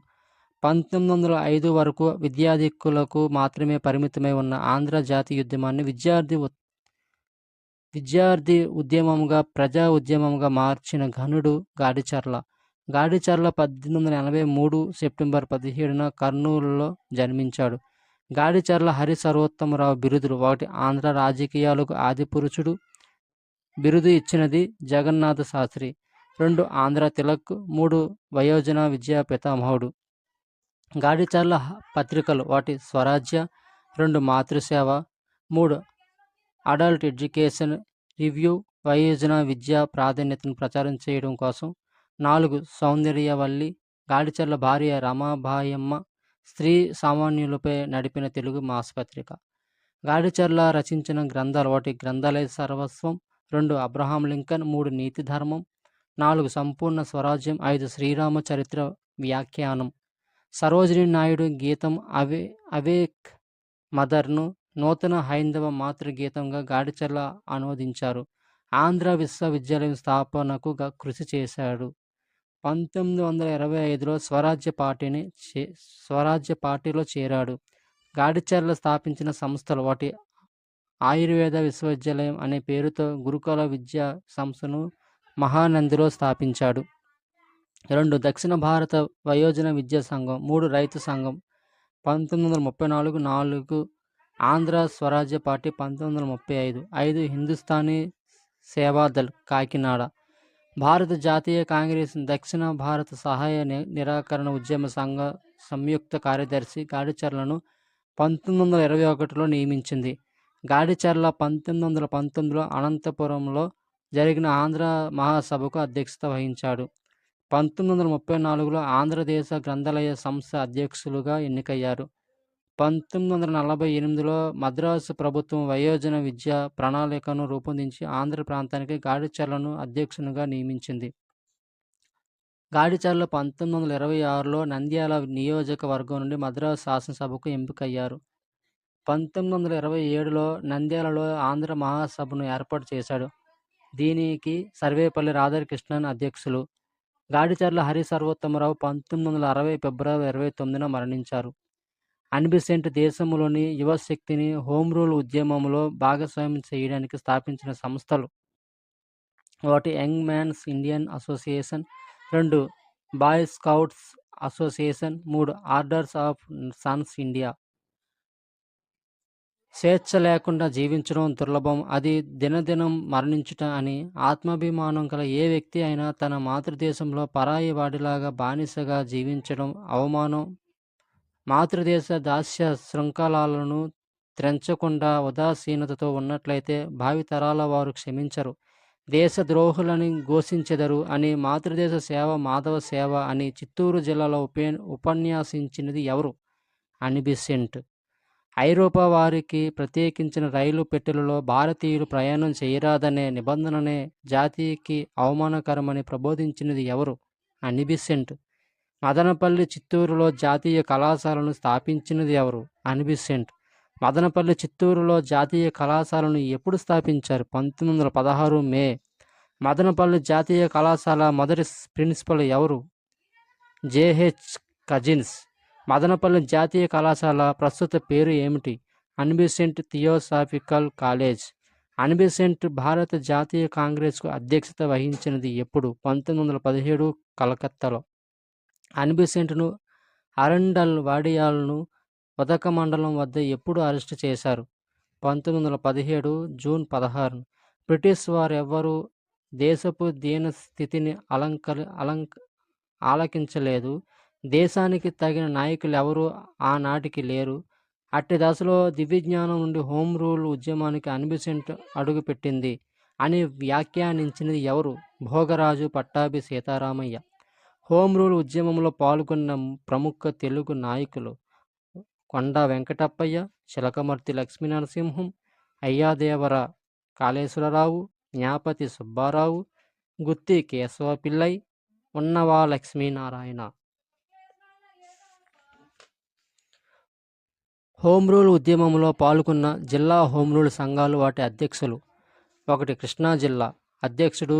1905 వరకు విద్యాధికులకు మాత్రమే పరిమితమై ఉన్న ఆంధ్ర జాతీయ ఉద్యమాన్ని విద్యార్థి ఉద్యమంగా, ప్రజా ఉద్యమంగా మార్చిన ఘనుడు గాడిచర్ల. గాడిచర్ల 1883 సెప్టెంబర్ 17న కర్నూలులో జన్మించాడు. గాడిచర్ల హరి సర్వోత్తమరావు బిరుదులు: 1 ఆంధ్ర రాజకీయాలకు ఆదిపురుషుడు. బిరుదు ఇచ్చినది జగన్నాథ శాస్త్రి. 2 ఆంధ్ర తిలక్. 3 వయోజన విద్యా పితామహుడు. గాడిచర్ల పత్రికలు: 1 స్వరాజ్య, 2 మాతృసేవ, 3 అడల్ట్ ఎడ్యుకేషన్ రివ్యూ వయోజన విద్యా ప్రాధాన్యతను ప్రచారం చేయడం కోసం, 4 సౌందర్యవల్లి. గాడిచర్ల భార్య రమాబాయమ్మ స్త్రీ సామాన్యులపై నడిపిన తెలుగు మాసపత్రిక. గాడిచర్ల రచించిన గ్రంథాలు: 1 గ్రంథాలయ సర్వస్వం, 2 అబ్రహాం లింకన్, 3 నీతి ధర్మం, 4 సంపూర్ణ స్వరాజ్యం, 5 శ్రీరామ చరిత్ర వ్యాఖ్యానం. సరోజినీ నాయుడు గీతం అవేక్ మదర్ను నూతన హైందవ మాతృగీతంగా గాడిచర్ల అనువదించారు. ఆంధ్ర విశ్వవిద్యాలయం స్థాపనకు కృషి చేశాడు. 1925లో స్వరాజ్య పార్టీలో చేరాడు. గాడిచర్ల స్థాపించిన సంస్థలు: 1 ఆయుర్వేద విశ్వవిద్యాలయం అనే పేరుతో గురుకుల విద్యా సంస్థను మహానందిలో స్థాపించాడు. 2 దక్షిణ భారత వయోజన విద్యా సంఘం, 3 రైతు సంఘం. 1934 ఆంధ్ర స్వరాజ్య పార్టీ 1935. 5 హిందుస్థానీ సేవాదళ్ కాకినాడ. భారత జాతీయ కాంగ్రెస్ దక్షిణ భారత సహాయ నిరాకరణ ఉద్యమ సంఘ సంయుక్త కార్యదర్శి గాడిచర్లను 1921లో నియమించింది. గాడిచర్ల 1919లో అనంతపురంలో జరిగిన ఆంధ్ర మహాసభకు అధ్యక్షత వహించాడు. 1934లో ఆంధ్రదేశ గ్రంథాలయ సంస్థ అధ్యక్షులుగా ఎన్నికయ్యారు. 1948లో మద్రాసు ప్రభుత్వం వయోజన విద్యా ప్రణాళికను రూపొందించి ఆంధ్ర ప్రాంతానికి గాడిచర్లను అధ్యక్షునిగా నియమించింది. గాడిచర్ల 1926లో నంద్యాల నియోజకవర్గం నుండి మద్రాసు శాసనసభకు ఎంపికయ్యారు. 1927లో నంద్యాలలో ఆంధ్ర మహాసభను ఏర్పాటు చేశాడు. దీనికి సర్వేపల్లి రాధాకృష్ణన్ అధ్యక్షులు. గాడిచర్ల హరి సర్వోత్తమరావు 1960 ఫిబ్రవరి 29న మరణించారు. అన్బిసెంట్ దేశంలోని యువశక్తిని హోం రూల్ ఉద్యమంలో భాగస్వామ్యం చేయడానికి స్థాపించిన సంస్థలు: 1 young men's Indian association, 2 boy scouts association, 3 orders of sons India. స్వేచ్ఛ లేకుండా జీవించడం దుర్లభం, అది దినదినం మరణించుట అని ఆత్మాభిమానం గల ఏ వ్యక్తి అయినా తన మాతృదేశంలో పరాయి వాడిలాగా బానిసగా జీవించడం అవమానం. మాతృదేశ దాస్య శృంఖలాలను త్రెంచకుండా ఉదాసీనతతో ఉన్నట్లయితే భావితరాల వారు క్షమించరు. దేశద్రోహులని ఘోషించెదరు అని మాతృదేశ సేవ మాధవ సేవ అని చిత్తూరు జిల్లాలో ఉపన్యాసించినది ఎవరు? అనిబిసెంట్. ఐరోపా వారికి ప్రత్యేకించిన రైలు పెట్టెలలో భారతీయులు ప్రయాణం చేయరాదనే నిబంధననే జాతికి అవమానకరమని ప్రబోధించినది ఎవరు? అనిబిసెంట్. మదనపల్లి చిత్తూరులో జాతీయ కళాశాలను స్థాపించినది ఎవరు? అనిబిసెంట్. మదనపల్లి చిత్తూరులో జాతీయ కళాశాలను ఎప్పుడు స్థాపించారు? 1916 మే. మదనపల్లి జాతీయ కళాశాల మొదటి ప్రిన్సిపల్ ఎవరు? JH cousins. మదనపల్లి జాతీయ కళాశాల ప్రస్తుత పేరు ఏమిటి? Annie Besant theosophical college. అన్బిసెంట్ భారత జాతీయ కాంగ్రెస్కు అధ్యక్షత వహించినది ఎప్పుడు? 1917 కలకత్తాలో. అన్బిసెంట్ను అరండల్ వాడియాలను ఉదక మండలం వద్ద ఎప్పుడు అరెస్టు చేశారు? 1917 జూన్ 16. బ్రిటిష్ వారెవ్వరూ దేశపు దీన స్థితిని ఆలకించలేదు. దేశానికి తగిన నాయకులెవరూ ఆనాటికి లేరు. అట్టి దశలో దివ్యజ్ఞానం నుండి హోం రూల్ ఉద్యమానికి అన్బిసెంట్ అడుగుపెట్టింది అని వ్యాఖ్యానించినది ఎవరు? భోగరాజు పట్టాభి సీతారామయ్య. హోం రూల్ ఉద్యమంలో పాల్గొన్న ప్రముఖ తెలుగు నాయకులు: కొండా వెంకటప్పయ్య, చిలకమర్తి లక్ష్మీనరసింహం, అయ్యాదేవర కాళేశ్వరరావు, జ్ఞాపతి సుబ్బారావు, గుత్తి కేశవపిల్లై, ఉన్నవా లక్ష్మీనారాయణ. హోం రూల్ ఉద్యమంలో పాల్గొన్న జిల్లా హోం రూల్ సంఘాలు, వాటి అధ్యక్షులు: 1 కృష్ణా జిల్లా అధ్యక్షుడు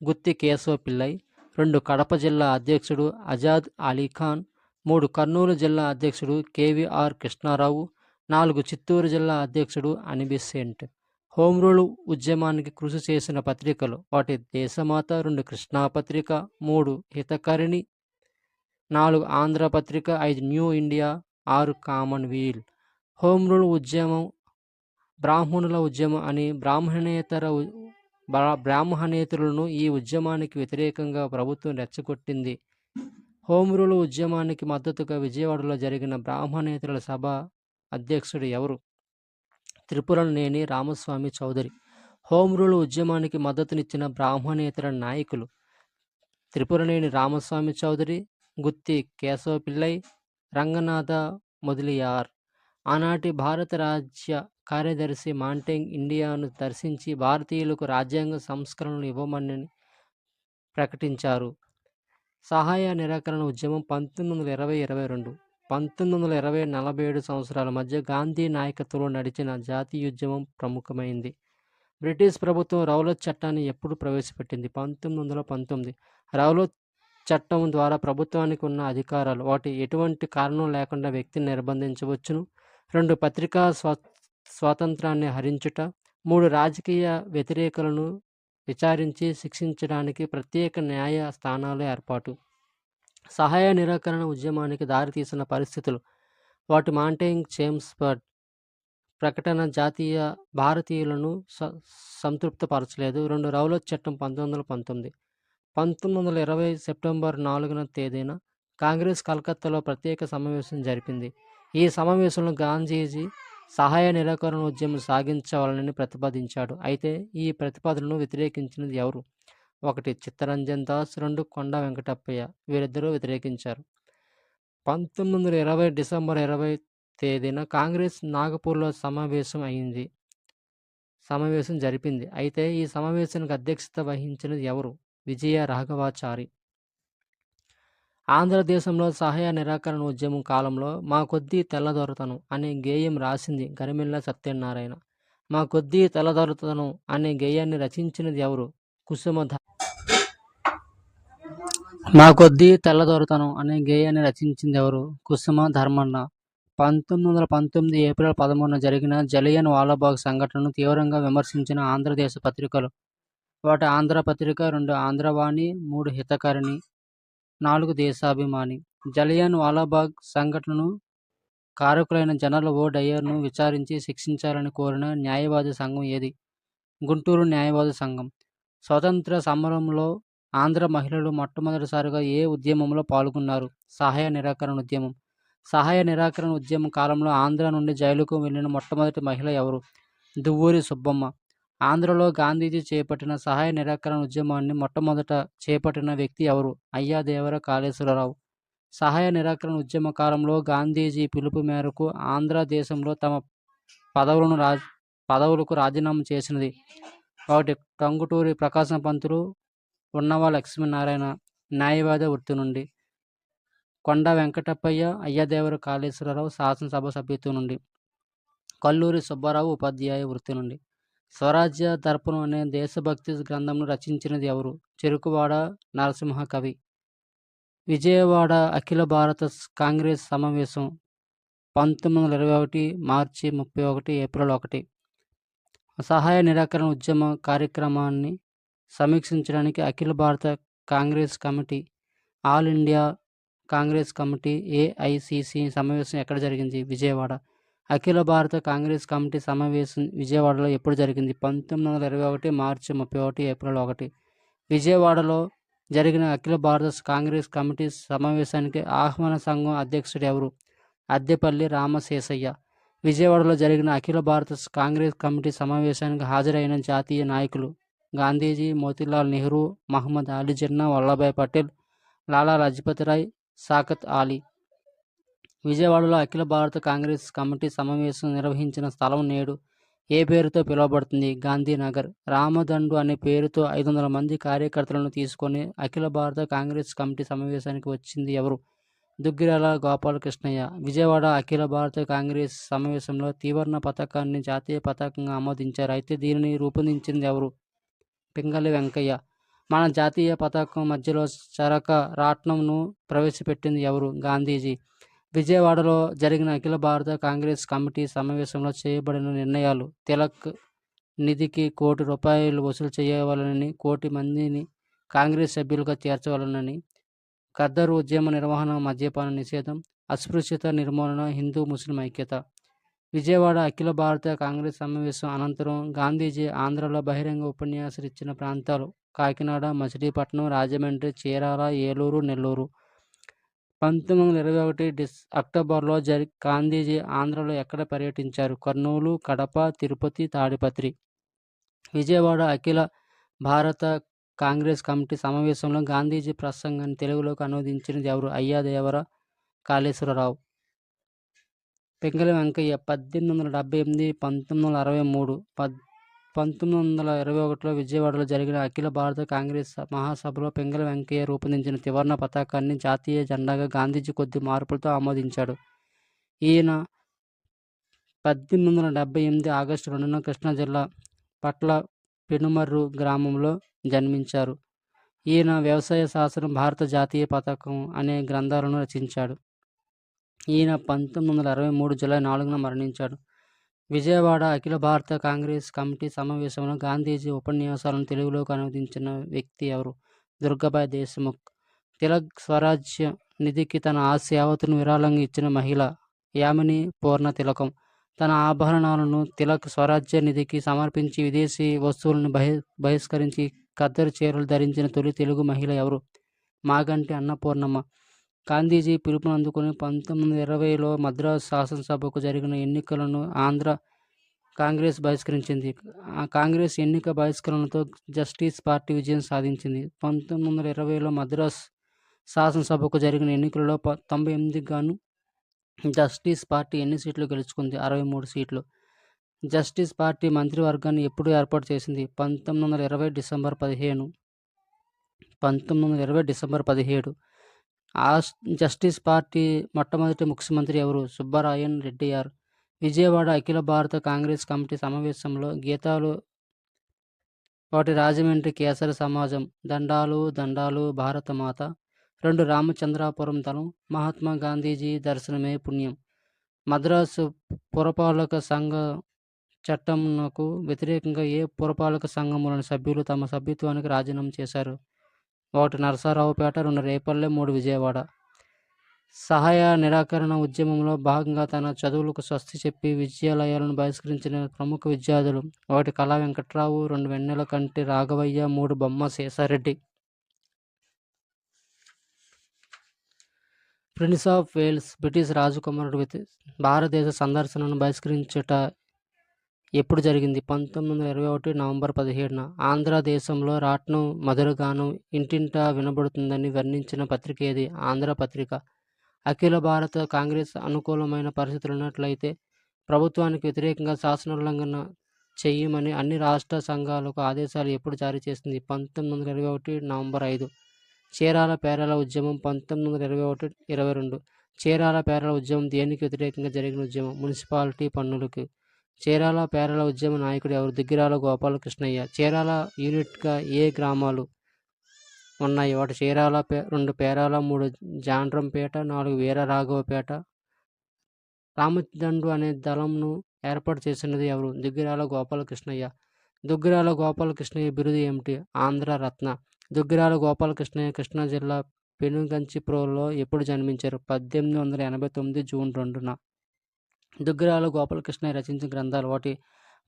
గుత్తి కేశవపిల్లై, 2 కడప జిల్లా అధ్యక్షుడు ఆజాద్ అలీఖాన్, 3 కర్నూలు జిల్లా అధ్యక్షుడు కేవీఆర్ కృష్ణారావు, 4 చిత్తూరు జిల్లా అధ్యక్షుడు అనిబిసెంట్. హోం రూల్ ఉద్యమానికి కృషి చేసిన పత్రికలు: 1 దేశమాత, 2 Krishna Patrika, 3 Hitakarini, 4 Andhrapatrika, 5 New India, 6 Commonweal. Home rule ఉద్యమం బ్రాహ్మణుల ఉద్యమం అని బ్రాహ్మణేతరులను ఈ ఉద్యమానికి వ్యతిరేకంగా ప్రభుత్వం రెచ్చగొట్టింది. హోం రూల్ ఉద్యమానికి మద్దతుగా విజయవాడలో జరిగిన బ్రాహ్మణేతరుల సభ అధ్యక్షుడు ఎవరు? త్రిపురనేని రామస్వామి చౌదరి. హోం రూల్ ఉద్యమానికి మద్దతునిచ్చిన బ్రాహ్మణేతర నాయకులు: త్రిపురనేని రామస్వామి చౌదరి, గుత్తి కేశవపిల్లై, రంగనాథ మొదలియార్. ఆనాటి భారత రాజ్య కార్యదర్శి మాంటెంగ్ ఇండియాను దర్శించి భారతీయులకు రాజ్యాంగ సంస్కరణలు ఇవ్వమని ప్రకటించారు. సహాయ నిరాకరణ ఉద్యమం 1920-22. 1920-47 సంవత్సరాల మధ్య గాంధీ నాయకత్వంలో నడిచిన జాతీయోద్యమం ప్రముఖమైంది. బ్రిటిష్ ప్రభుత్వం రౌలత్ చట్టాన్ని ఎప్పుడు ప్రవేశపెట్టింది? 1919. రౌలత్ చట్టం ద్వారా ప్రభుత్వానికి ఉన్న అధికారాలు: 1 ఎటువంటి కారణం లేకుండా వ్యక్తిని నిర్బంధించవచ్చును, 2 పత్రికా స్వాతంత్రాన్ని హరించుట, 3 రాజకీయ వ్యతిరేకులను విచారించి శిక్షించడానికి ప్రత్యేక న్యాయ స్థానాల ఏర్పాటు. సహాయ నిరాకరణ ఉద్యమానికి దారితీసిన పరిస్థితులు: 1 మాంటెంగ్ చేమ్స్ఫర్డ్ ప్రకటన జాతీయ భారతీయులను సంతృప్తిపరచలేదు, 2 రౌలత్ చట్టం 1919. 1920 సెప్టెంబర్ 4వ తేదీన కాంగ్రెస్ కలకత్తాలో ప్రత్యేక సమావేశం జరిపింది. ఈ సమావేశంలో గాంధీజీ సహాయ నిరాకరణ ఉద్యమం సాగించవాలని ప్రతిపాదించాడు. అయితే ఈ ప్రతిపాదనను వ్యతిరేకించినది ఎవరు? 1 చిత్తరంజన్ దాస్, 2 కొండా వెంకటప్పయ్య. వీరిద్దరూ వ్యతిరేకించారు. 1920 డిసెంబర్ 20 తేదీన కాంగ్రెస్ నాగపూర్లో సమావేశం జరిపింది. అయితే ఈ సమావేశానికి అధ్యక్షత వహించినది ఎవరు? విజయ రాఘవాచారి. ఆంధ్రదేశంలో సహాయ నిరాకరణ ఉద్యమం కాలంలో మా కొద్దీ తెల్లదొరతనం అనే గేయం రాసింది గరిమెళ్ళ సత్యనారాయణ. మా కొద్దీ తెల్లదొరతనం అనే గేయాన్ని రచించినది ఎవరు? మా కొద్దీ తెల్లదొరతనం అనే గేయాన్ని రచించింది ఎవరు? కుసుమ ధర్మన్న. 1919 ఏప్రిల్ 13న జరిగిన జలియన్ వాలాబాగ్ సంఘటనను తీవ్రంగా విమర్శించిన ఆంధ్రదేశ పత్రికలు. 1 ఆంధ్రపత్రిక, 2 ఆంధ్రవాణి, 3 హితకరిణి, 4 దేశాభిమాని. జలియన్ వాలాబాగ్ సంఘటనను కారకులైన జనరల్ ఓ డయర్ను విచారించి శిక్షించాలని కోరిన న్యాయవాది సంఘం ఏది? గుంటూరు న్యాయవాది సంఘం. స్వతంత్ర సమరంలో ఆంధ్ర మహిళలు మొట్టమొదటిసారిగా ఏ ఉద్యమంలో పాల్గొన్నారు? సహాయ నిరాకరణ ఉద్యమం. సహాయ నిరాకరణ ఉద్యమం కాలంలో ఆంధ్ర నుండి జైలుకు వెళ్లిన మొట్టమొదటి మహిళ ఎవరు? దువ్వూరి సుబ్బమ్మ. ఆంధ్రలో గాంధీజీ చేపట్టిన సహాయ నిరాకరణ ఉద్యమాన్ని మొట్టమొదట చేపట్టిన వ్యక్తి ఎవరు? అయ్యాదేవర కాళేశ్వరరావు. సహాయ నిరాకరణ ఉద్యమ కాలంలో గాంధీజీ పిలుపు మేరకు ఆంధ్ర దేశంలో తమ పదవులకు రాజీనామా చేసినది? 1 టంగుటూరి ప్రకాశం పంతులు, ఉన్నవ లక్ష్మీనారాయణ న్యాయవాద వృత్తి నుండి, కొండ వెంకటప్పయ్య, అయ్యాదేవర కాళేశ్వరరావు శాసనసభ సభ్యత్వం నుండి, కల్లూరి సుబ్బారావు ఉపాధ్యాయ వృత్తి నుండి. స్వరాజ్య దర్పణం అనే దేశభక్తి గ్రంథంను రచించినది ఎవరు? చెరుకువాడ నరసింహ కవి. విజయవాడ అఖిల భారత కాంగ్రెస్ సమావేశం 1921 మార్చి 31 ఏప్రిల్ 1. సహాయ నిరాకరణ ఉద్యమ కార్యక్రమాన్ని సమీక్షించడానికి అఖిల భారత Congress committee, all India Congress committee AICC సమావేశం ఎక్కడ జరిగింది? విజయవాడ. అఖిల భారత కాంగ్రెస్ కమిటీ సమావేశం విజయవాడలో ఎప్పుడు జరిగింది? 1921 మార్చి 31 ఏప్రిల్ 1. విజయవాడలో జరిగిన అఖిల భారత కాంగ్రెస్ కమిటీ సమావేశానికి ఆహ్వాన సంఘం అధ్యక్షుడు ఎవరు? అద్దెపల్లి రామశేషయ్య. విజయవాడలో జరిగిన అఖిల భారత కాంగ్రెస్ కమిటీ సమావేశానికి హాజరైన జాతీయ నాయకులు: గాంధీజీ, మోతీలాల్ నెహ్రూ, మహమ్మద్ అలీ జిన్నా, వల్లభాయ్ పటేల్, లాలా లజపతి రాయ్, సాకత్ అలీ. విజయవాడలో అఖిల భారత కాంగ్రెస్ కమిటీ సమావేశం నిర్వహించిన స్థలం నేడు ఏ పేరుతో పిలువబడుతుంది? గాంధీనగర్. రామదండు అనే పేరుతో 500 మంది కార్యకర్తలను తీసుకొని అఖిల భారత కాంగ్రెస్ కమిటీ సమావేశానికి వచ్చింది ఎవరు? దుగ్గిరాల గోపాలకృష్ణయ్య. విజయవాడ అఖిల భారత కాంగ్రెస్ సమావేశంలో త్రివర్ణ పతాకాన్ని జాతీయ పతాకంగా ఆమోదించారు. అయితే దీనిని రూపొందించింది ఎవరు? పింగళి వెంకయ్య. మన జాతీయ పతాకం మధ్యలో చరక రాట్నంను ప్రవేశపెట్టింది ఎవరు? గాంధీజీ. విజయవాడలో జరిగిన అఖిల భారత కాంగ్రెస్ కమిటీ సమావేశంలో చేయబడిన నిర్ణయాలు: తిలక్ నిధికి ₹1 వసూలు చేయవాలని, 1,00,00,000 మందిని కాంగ్రెస్ సభ్యులుగా చేర్చవాలనని, ఖద్దరు ఉద్యమ నిర్వహణ, మద్యపాన నిషేధం, అస్పృశ్యత నిర్మూలన, హిందూ ముస్లిం ఐక్యత. విజయవాడ అఖిల భారత కాంగ్రెస్ సమావేశం అనంతరం గాంధీజీ ఆంధ్రలో బహిరంగ ఉపన్యాసాలు ఇచ్చిన ప్రాంతాలు: కాకినాడ, మచిలీపట్నం, రాజమండ్రి, చీరాల, ఏలూరు, నెల్లూరు. 1921 అక్టోబర్లో గాంధీజీ ఆంధ్రలో ఎక్కడ పర్యటించారు? కర్నూలు, కడప, తిరుపతి, తాడిపత్రి. విజయవాడ అఖిల భారత కాంగ్రెస్ కమిటీ సమావేశంలో గాంధీజీ ప్రసంగాన్ని తెలుగులోకి అనువదించినది ఎవరు? అయ్యాదేవర కాళేశ్వరరావు. పింగళి వెంకయ్య. 1878, 1963, 1921లో విజయవాడలో జరిగిన అఖిల భారత కాంగ్రెస్ మహాసభలో పింగళి వెంకయ్య రూపొందించిన త్రివర్ణ పతాకాన్ని జాతీయ జెండాగా గాంధీజీ కొద్ది మార్పులతో ఆమోదించాడు. ఈయన 1878 ఆగస్టు 2న కృష్ణా జిల్లా పట్ల పెనుమర్రు గ్రామంలో జన్మించారు. ఈయన వ్యవసాయ శాస్త్రం, భారత జాతీయ పతాకం అనే గ్రంథాలను రచించాడు. ఈయన 1923 జూలై 4న మరణించాడు. విజయవాడ అఖిల భారత కాంగ్రెస్ కమిటీ సమావేశంలో గాంధీజీ ఉపన్యాసాలను తెలుగులోకి అనువదించిన వ్యక్తి ఎవరు? దుర్గాబాయ్ దేశ్ముఖ్. తిలక్ స్వరాజ్య నిధికి తన యావత్తును విరాళంగా ఇచ్చిన మహిళ యామిని పూర్ణ తిలకం. తన ఆభరణాలను తిలక్ స్వరాజ్య నిధికి సమర్పించి విదేశీ వస్తువులను బహిష్కరించి ఖద్దరు చీరలు ధరించిన తొలి తెలుగు మహిళ ఎవరు? మాగంటి అన్నపూర్ణమ్మ. గాంధీజీ పిలుపును అందుకుని 1920లో మద్రాసు శాసనసభకు జరిగిన ఎన్నికలను ఆంధ్ర కాంగ్రెస్ బహిష్కరించింది. ఆ కాంగ్రెస్ ఎన్నిక బహిష్కరణతో జస్టిస్ పార్టీ విజయం సాధించింది. 1920లో మద్రాసు శాసనసభకు జరిగిన ఎన్నికలలో 98కి గాను జస్టిస్ పార్టీ ఎన్ని సీట్లు గెలుచుకుంది? 63 సీట్లు. జస్టిస్ పార్టీ మంత్రివర్గాన్ని ఎప్పుడు ఏర్పాటు చేసింది? 1920 డిసెంబర్ 17. జస్టిస్ పార్టీ మొట్టమొదటి ముఖ్యమంత్రి ఎవరు? సుబ్బరాయన్ రెడ్డియార్. విజయవాడ అఖిల భారత కాంగ్రెస్ కమిటీ సమావేశంలో గీతాలు 1 రాజమండ్రి కేసరి సమాజం దండాలు దండాలు భారతమాత. 2 రామచంద్రాపురం దళం మహాత్మా గాంధీజీ దర్శనమే పుణ్యం. మద్రాసు పురపాలక సంఘ చట్టంకు వ్యతిరేకంగా ఏ పురపాలక సంఘంలోని సభ్యులు తమ సభ్యత్వానికి రాజీనామా చేశారు? 1 నరసరావుపేట, 2 రేపల్లె, 3 విజయవాడ. సహాయ నిరాకరణ ఉద్యమంలో భాగంగా తన చదువులకు స్వస్తి చెప్పి విద్యాలయాలను బహిష్కరించిన ప్రముఖ విద్యార్థులు 1 కళా వెంకట్రావు, 2 వెన్నెల కంటి రాఘవయ్య, 3 బొమ్మ Sesha Reddy. Prince of Wales British రాజకుమారుడు భారతదేశ సందర్శనను బహిష్కరించుట ఎప్పుడు జరిగింది? 1921 నవంబర్ 17న. ఆంధ్రదేశంలో రాట్నం మధురగానం ఇంటింటా వినబడుతుందని వర్ణించిన పత్రిక ఏది? ఆంధ్రపత్రిక. అఖిల భారత కాంగ్రెస్ అనుకూలమైన పరిస్థితులు ఉన్నట్లయితే ప్రభుత్వానికి వ్యతిరేకంగా శాసనోల్లంఘన చేయమని అన్ని రాష్ట్ర సంఘాలకు ఆదేశాలు ఎప్పుడు జారీ చేసింది? 1921 నవంబర్ 5. చీరాల పేరాల ఉద్యమం 1921-22. చీరాల పేరాల ఉద్యమం దేనికి వ్యతిరేకంగా జరిగిన ఉద్యమం? మున్సిపాలిటీ పన్నులకు. చీరాల పేరాల ఉద్యమ నాయకుడు ఎవరు? దుగ్గిరాల గోపాలకృష్ణయ్య. చీరాల యూనిట్గా ఏ గ్రామాలు ఉన్నాయి? 1 చీరాల, 2 పేరాల, 3 జాండ్రంపేట, 4 వీరరాఘవపేట. రామదండు అనే దళంను ఏర్పాటు చేసినది ఎవరు? దుగ్గిరాల గోపాలకృష్ణయ్య. దుగ్గిరాల గోపాలకృష్ణయ్య బిరుదు ఏమిటి? ఆంధ్రరత్న. దుగ్గిరాల గోపాలకృష్ణయ్య కృష్ణా జిల్లా పెనుగంచిప్రోలులో ఎప్పుడు జన్మించారు? 1889 జూన్ 2న. దుగ్గిరాల గోపాలకృష్ణయ్య రచించిన గ్రంథాలు: 1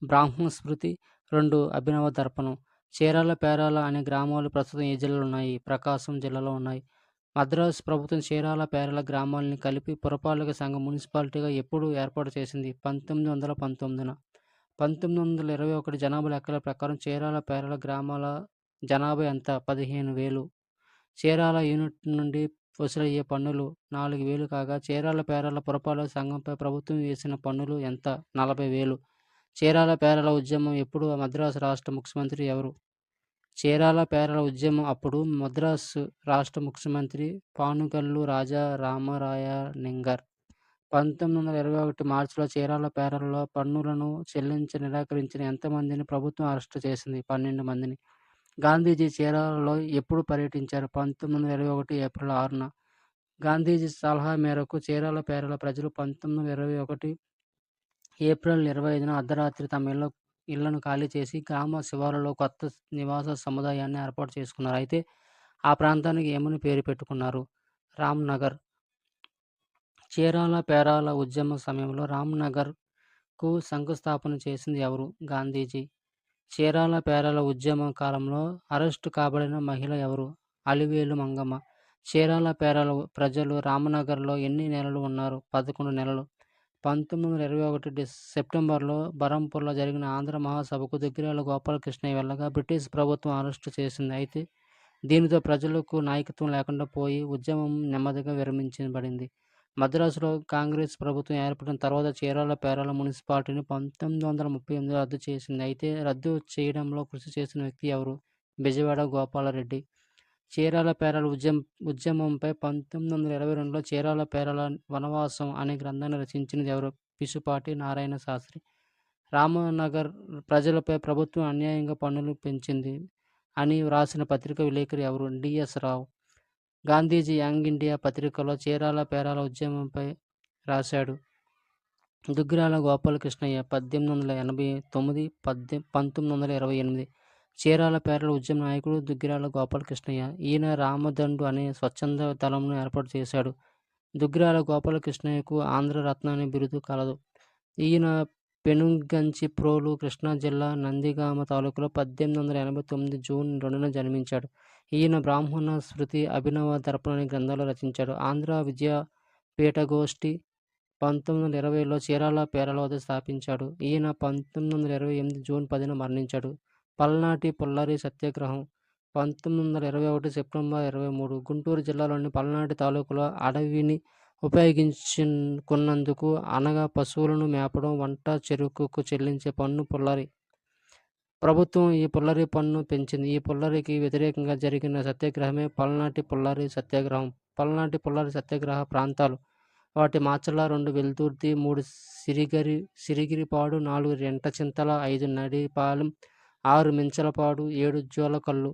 బ్రాహ్మస్మృతి, 2 అభినవ దర్పణం. చీరాల పేరాల అనే గ్రామాలు ప్రస్తుతం ఏ జిల్లాలో ఉన్నాయి? ప్రకాశం జిల్లాలో ఉన్నాయి. మద్రాసు ప్రభుత్వం చీరాల పేరాల గ్రామాలని కలిపి పురపాలక సంఘం మున్సిపాలిటీగా ఎప్పుడు ఏర్పాటు చేసింది? 1919న. 1921 జనాభా లెక్కల ప్రకారం చీరాల పేరాల గ్రామాల జనాభా ఎంత? 15,000. చీరాల యూనిట్ నుండి వసూలయ్యే పన్నులు 4,000 కాగా చీరాల పేరాల పురపాలక సంఘంపై ప్రభుత్వం వేసిన పన్నులు ఎంత? 40,000. చీరాల పేరాల ఉద్యమం ఎప్పుడు మద్రాసు రాష్ట్ర ముఖ్యమంత్రి ఎవరు? చీరాల పేరాల ఉద్యమం అప్పుడు మద్రాసు రాష్ట్ర ముఖ్యమంత్రి పానుగల్లు రాజా రామరాయ నింగర్. 1921 మార్చిలో చీరాల పేరాలలో పన్నులను నిరాకరించిన ఎంతమందిని ప్రభుత్వం అరెస్టు చేసింది? 12 మందిని. గాంధీజీ చీరాలలో ఎప్పుడు పర్యటించారు? 1921 ఏప్రిల్ 6న. గాంధీజీ సలహా మేరకు చీరాల పేరాల ప్రజలు 1921 ఏప్రిల్ 25న అర్ధరాత్రి తమ ఇళ్లను ఖాళీ చేసి గ్రామ శివారులో కొత్త నివాస సముదాయాన్ని ఏర్పాటు చేసుకున్నారు. అయితే ఆ ప్రాంతానికి ఏమని పేరు పెట్టుకున్నారు? రామ్నగర్. చీరాల పేరాల ఉద్యమ సమయంలో రామ్నగర్కు శంకుస్థాపన చేసింది ఎవరు? గాంధీజీ. చీరాల పేరాల ఉద్యమ కాలంలో అరెస్టు కాబడిన మహిళ ఎవరు? అలివేలు మంగమ్మ. చీరాల పేరాల ప్రజలు రామనగర్లో ఎన్ని నెలలు ఉన్నారు? 11 నెలలు. 1921 సెప్టెంబర్లో బరంపూర్లో జరిగిన ఆంధ్ర మహాసభకు దుగ్గిరాల గోపాలకృష్ణయ్య వెళ్ళగా బ్రిటిష్ ప్రభుత్వం అరెస్టు చేసింది. అయితే దీనితో ప్రజలకు నాయకత్వం లేకుండా పోయి ఉద్యమం నెమ్మదిగా విరమించబడింది. మద్రాసులో కాంగ్రెస్ ప్రభుత్వం ఏర్పడిన తర్వాత చీరాల పేరాల మున్సిపాలిటీని 1938 రద్దు చేసింది. అయితే రద్దు చేయడంలో కృషి చేసిన వ్యక్తి ఎవరు? బెజవాడ గోపాలరెడ్డి. చీరాల పేరాల ఉద్యమంపై 1922లో చీరాల పేరాల వనవాసం అనే గ్రంథాన్ని రచించినది ఎవరు? పిశుపాటి నారాయణ శాస్త్రి. రామనగర్ ప్రజలపై ప్రభుత్వం అన్యాయంగా పన్నులు పెంచింది అని వ్రాసిన పత్రిక విలేకరి ఎవరు? డిఎస్ రావు. గాంధీజీ యంగ్ ఇండియా పత్రికలో చీరాల పేరాల ఉద్యమంపై రాశాడు. దుగ్గిరాల గోపాలకృష్ణయ్య 1889, 1928. చీరాల పేరాల ఉద్యమ నాయకుడు దుగ్గిరాల గోపాలకృష్ణయ్య. ఈయన రామదండు అనే స్వచ్ఛంద దళంను ఏర్పాటు చేశాడు. దుగ్గిరాల గోపాలకృష్ణయ్యకు ఆంధ్రరత్న అనే బిరుదు కలదు. ఈయన పెనుగంచిప్రోలు కృష్ణా జిల్లా నందిగామ తాలూకులో 1889 జూన్ 2న జన్మించాడు. ఈయన బ్రాహ్మణ స్మృతి, అభినవ దర్పణ అనే గ్రంథాలు రచించాడు. ఆంధ్ర విద్యాపీఠగోష్ఠి 1920లో చీరాల పేరాల వద్ద స్థాపించాడు. ఈయన 1928 జూన్ 10న మరణించాడు. పల్నాటి పుల్లరి సత్యాగ్రహం 1921 సెప్టెంబర్ 23. గుంటూరు జిల్లాలోని పల్నాటి తాలూకులో అడవిని ఉపయోగించుకున్నందుకు అనగా పశువులను మేపడం, వంట చెరుకుకు చెల్లించే పన్ను పుల్లరి. ప్రభుత్వం ఈ పుల్లరి పన్ను పెంచింది. ఈ పుల్లరికి వ్యతిరేకంగా జరిగిన సత్యాగ్రహమే పల్నాటి పుల్లరి సత్యాగ్రహం. పల్నాటి పుల్లారి సత్యాగ్రహ ప్రాంతాలు. వాటి మాచర్ల, 2 వెల్దుర్తి, 3 సిరిగిరిపాడు, 4 రెంటచింతల, 5 నడిపాలెం, 6 మించలపాడు, 7 జోలకల్లు.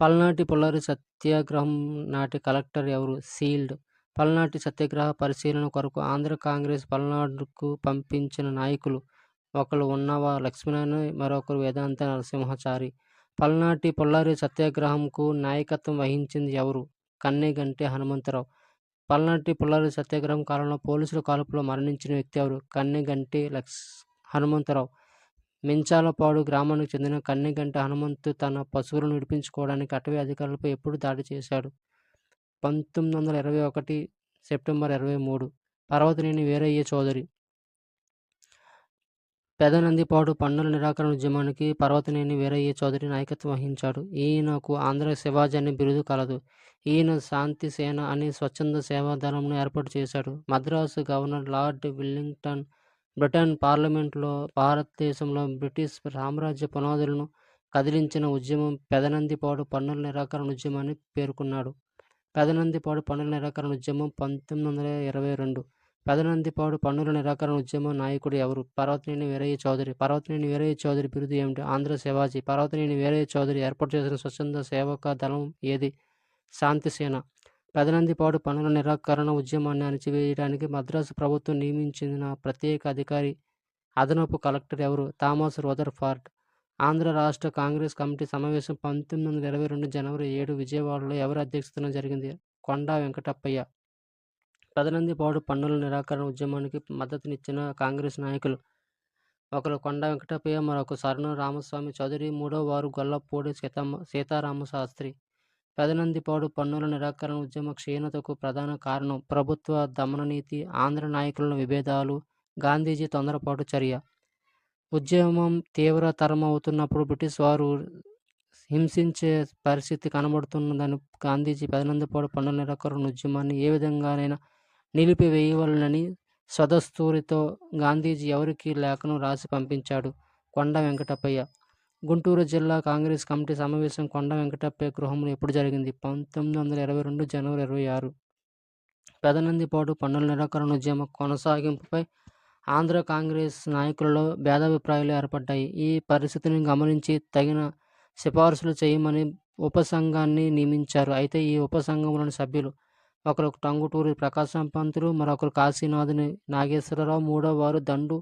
పల్నాటి పుల్లారి సత్యాగ్రహం నాటి కలెక్టర్ ఎవరు? సీల్డ్. పల్నాటి సత్యాగ్రహ పరిశీలన కొరకు ఆంధ్ర కాంగ్రెస్ పల్నాడుకు పంపించిన నాయకులు: ఒకరు ఉన్నవ లక్ష్మీనారాయణ, మరొకరు వేదాంత నరసింహాచారి. పల్నాటి పుల్లారి సత్యాగ్రహంకు నాయకత్వం వహించింది ఎవరు? కన్నెగంటి హనుమంతరావు. పల్నాటి పుల్లారి సత్యాగ్రహం కాలంలో పోలీసుల కాల్పులో మరణించిన వ్యక్తి ఎవరు? కన్నెగంటి హనుమంతరావు. మించాలపాడు గ్రామానికి చెందిన కన్నెగంటి హనుమంతు తన పశువులను విడిపించుకోవడానికి అటవీ అధికారులపై ఎప్పుడు దాడి చేశాడు? 1921 సెప్టెంబర్ 23. పర్వతనేని వీరయ్య చౌదరి. పెదనందిపాడు పన్నుల నిరాకరణ ఉద్యమానికి పర్వతనేని వీరయ్య చౌదరి నాయకత్వం వహించాడు. ఈయనకు ఆంధ్ర శివాజీ అనే బిరుదు కలదు. ఈయన శాంతి సేన అనే స్వచ్ఛంద సేవా దళంను ఏర్పాటు చేశాడు. Madras governor lord Willingdon Britain పార్లమెంటులో భారతదేశంలో బ్రిటిష్ సామ్రాజ్య పునాదులను కదిలించిన ఉద్యమం పెదనందిపాడు పన్నుల నిరాకరణ ఉద్యమాన్ని పేర్కొన్నాడు. పెదనందిపాడు పన్నుల నిరాకరణ ఉద్యమం 1922. పెదనందిపాడు పన్నుల నిరాకరణ ఉద్యమ నాయకుడు ఎవరు? పర్వతనేని వీరయ్య చౌదరి. పర్వతనేని వీరయ్య చౌదరి బిరుదు ఏమిటి? ఆంధ్ర శివాజీ. పర్వతనేని వీరయ్య చౌదరి ఏర్పాటు చేసిన స్వచ్ఛంద సేవక దళం ఏది? శాంతిసేన. పెదనందిపాడు పన్నుల నిరాకరణ ఉద్యమాన్ని అణచివేయడానికి మద్రాసు ప్రభుత్వం నియమించిన ప్రత్యేక అధికారి, అదనపు కలెక్టర్ ఎవరు? థామస్ రదర్ఫర్డ్. ఆంధ్ర రాష్ట్ర కాంగ్రెస్ కమిటీ సమావేశం 1922 జనవరి 7 విజయవాడలో ఎవరి అధ్యక్షతన జరిగింది? కొండా వెంకటప్పయ్య. పెదనందిపాడు పన్నుల నిరాకరణ ఉద్యమానికి మద్దతునిచ్చిన కాంగ్రెస్ నాయకులు: ఒకరు కొండా వెంకటప్పయ్య, మరొకరు సర్నం రామస్వామి చౌదరి, మూడో వారు గొల్లపూడి సీతారామశాస్త్రి. పెదనందిపాడు పన్నుల నిరాకరణ ఉద్యమ క్షీణతకు ప్రధాన కారణం ప్రభుత్వ దమననీతి, ఆంధ్ర నాయకుల విభేదాలు, గాంధీజీ తొందరపాటు చర్య. ఉద్యమం తీవ్రతరమవుతున్నప్పుడు బ్రిటిష్ వారు హింసించే పరిస్థితి కనబడుతున్నదని గాంధీజీ పెదనందిపాడు పన్నుల నిరాకరణ ఉద్యమాన్ని ఏ విధంగానైనా నిలిపివేయవలనని స్వదస్తూరితో గాంధీజీ ఎవరికి లేఖను రాసి పంపించాడు? కొండా వెంకటప్పయ్య. గుంటూరు జిల్లా కాంగ్రెస్ కమిటీ సమావేశం కొండా వెంకటప్పయ్య గృహంలో ఎప్పుడు జరిగింది? 1922 జనవరి 26. పెదనందిపాడు పన్నుల నిరాకరణ ఉద్యమ కొనసాగింపుపై ఆంధ్ర కాంగ్రెస్ నాయకులలో భేదాభిప్రాయాలు ఏర్పడ్డాయి. ఈ పరిస్థితిని గమనించి తగిన సిఫార్సులు చేయమని ఉపసంఘాన్ని నియమించారు. అయితే ఈ ఉపసంఘంలోని సభ్యులు: ఒకరు టంగుటూరి ప్రకాశం పంతులు, మరొకరు కాశీనాథుని నాగేశ్వరరావు, మూడో వారు దండు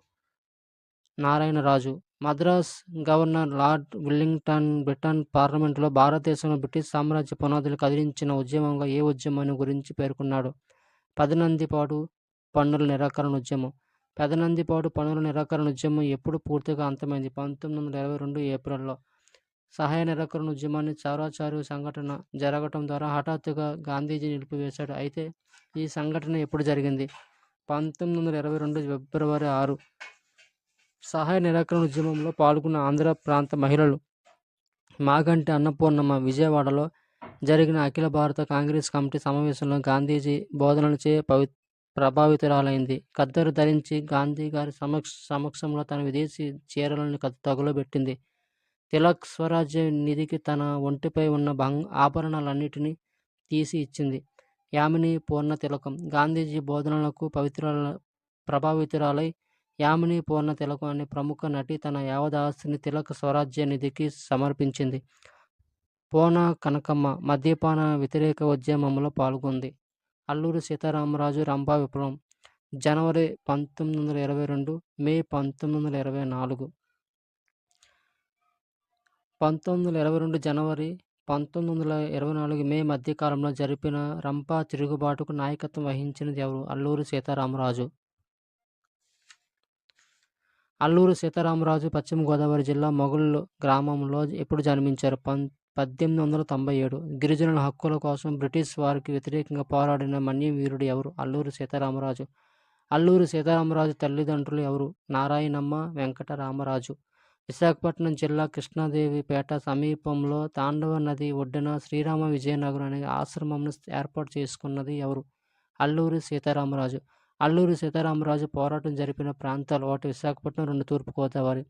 Narayana Raju. Madras governor lord Willingdon Britain పార్లమెంటులో భారతదేశంలో బ్రిటిష్ సామ్రాజ్య పునాదులు కదిలించిన ఉద్యమంగా ఏ ఉద్యమాన్ని గురించి పేర్కొన్నాడు? పెదనందిపాడు పన్నుల నిరాకరణ ఉద్యమం. పెదనందిపాడు పన్నుల నిరాకరణ ఉద్యమం ఎప్పుడు పూర్తిగా అంతమైంది? 1922 ఏప్రిల్లో. సహాయ నిరాకరణ ఉద్యమాన్ని చౌరాచార్య సంఘటన జరగటం ద్వారా హఠాత్తుగా గాంధీజీ నిలిపివేశాడు. అయితే ఈ సంఘటన ఎప్పుడు జరిగింది? 1922 ఫిబ్రవరి 6. సహాయ నిరాకరణ ఉద్యమంలో పాల్గొన్న ఆంధ్ర ప్రాంత మహిళలు: మాగంటి అన్నపూర్ణమ్మ. విజయవాడలో జరిగిన అఖిల భారత కాంగ్రెస్ కమిటీ సమావేశంలో గాంధీజీ బోధనలచే ప్రభావితురాలైంది. ఖద్దరు ధరించి గాంధీ గారి సమక్షంలో తన విదేశీ చీరలను తగులబెట్టింది. తిలక్ స్వరాజ్య నిధికి తన ఒంటిపై ఉన్న ఆభరణాలన్నిటినీ తీసి ఇచ్చింది. యామిని పూర్ణ తిలకం. గాంధీజీ బోధనలకు ప్రభావితురాలై యామిని పూర్ణ తిలకం అనే ప్రముఖ నటి తన యావదాస్తిని తిలక్ స్వరాజ్య నిధికి సమర్పించింది. పోన కనకమ్మ మద్యపాన వ్యతిరేక ఉద్యమంలో పాల్గొంది. అల్లూరి సీతారామరాజు రంభా విప్లవం. జనవరి 1922, మే 1924. 1922 జనవరి 1924 మే మధ్యకాలంలో జరిపిన రంపా తిరుగుబాటుకు నాయకత్వం వహించినది ఎవరు? అల్లూరి సీతారామరాజు. అల్లూరి సీతారామరాజు పశ్చిమ గోదావరి జిల్లా మొగుళ్ళు గ్రామంలో ఎప్పుడు జన్మించారు? 1897. గిరిజనుల హక్కుల కోసం బ్రిటిష్ వారికి వ్యతిరేకంగా పోరాడిన మన్యం వీరుడు ఎవరు? అల్లూరి సీతారామరాజు. అల్లూరి సీతారామరాజు తల్లిదండ్రులు ఎవరు? నారాయణమ్మ, వెంకటరామరాజు. విశాఖపట్నం జిల్లా కృష్ణాదేవిపేట సమీపంలో తాండవ నది ఒడ్డున శ్రీరామ విజయనగరం అనే ఆశ్రమంను ఏర్పాటు చేసుకున్నది ఎవరు? అల్లూరి సీతారామరాజు. అల్లూరి సీతారామరాజు పోరాటం జరిపిన ప్రాంతాలు: ఒకటి విశాఖపట్నం, 2 తూర్పుగోదావరి.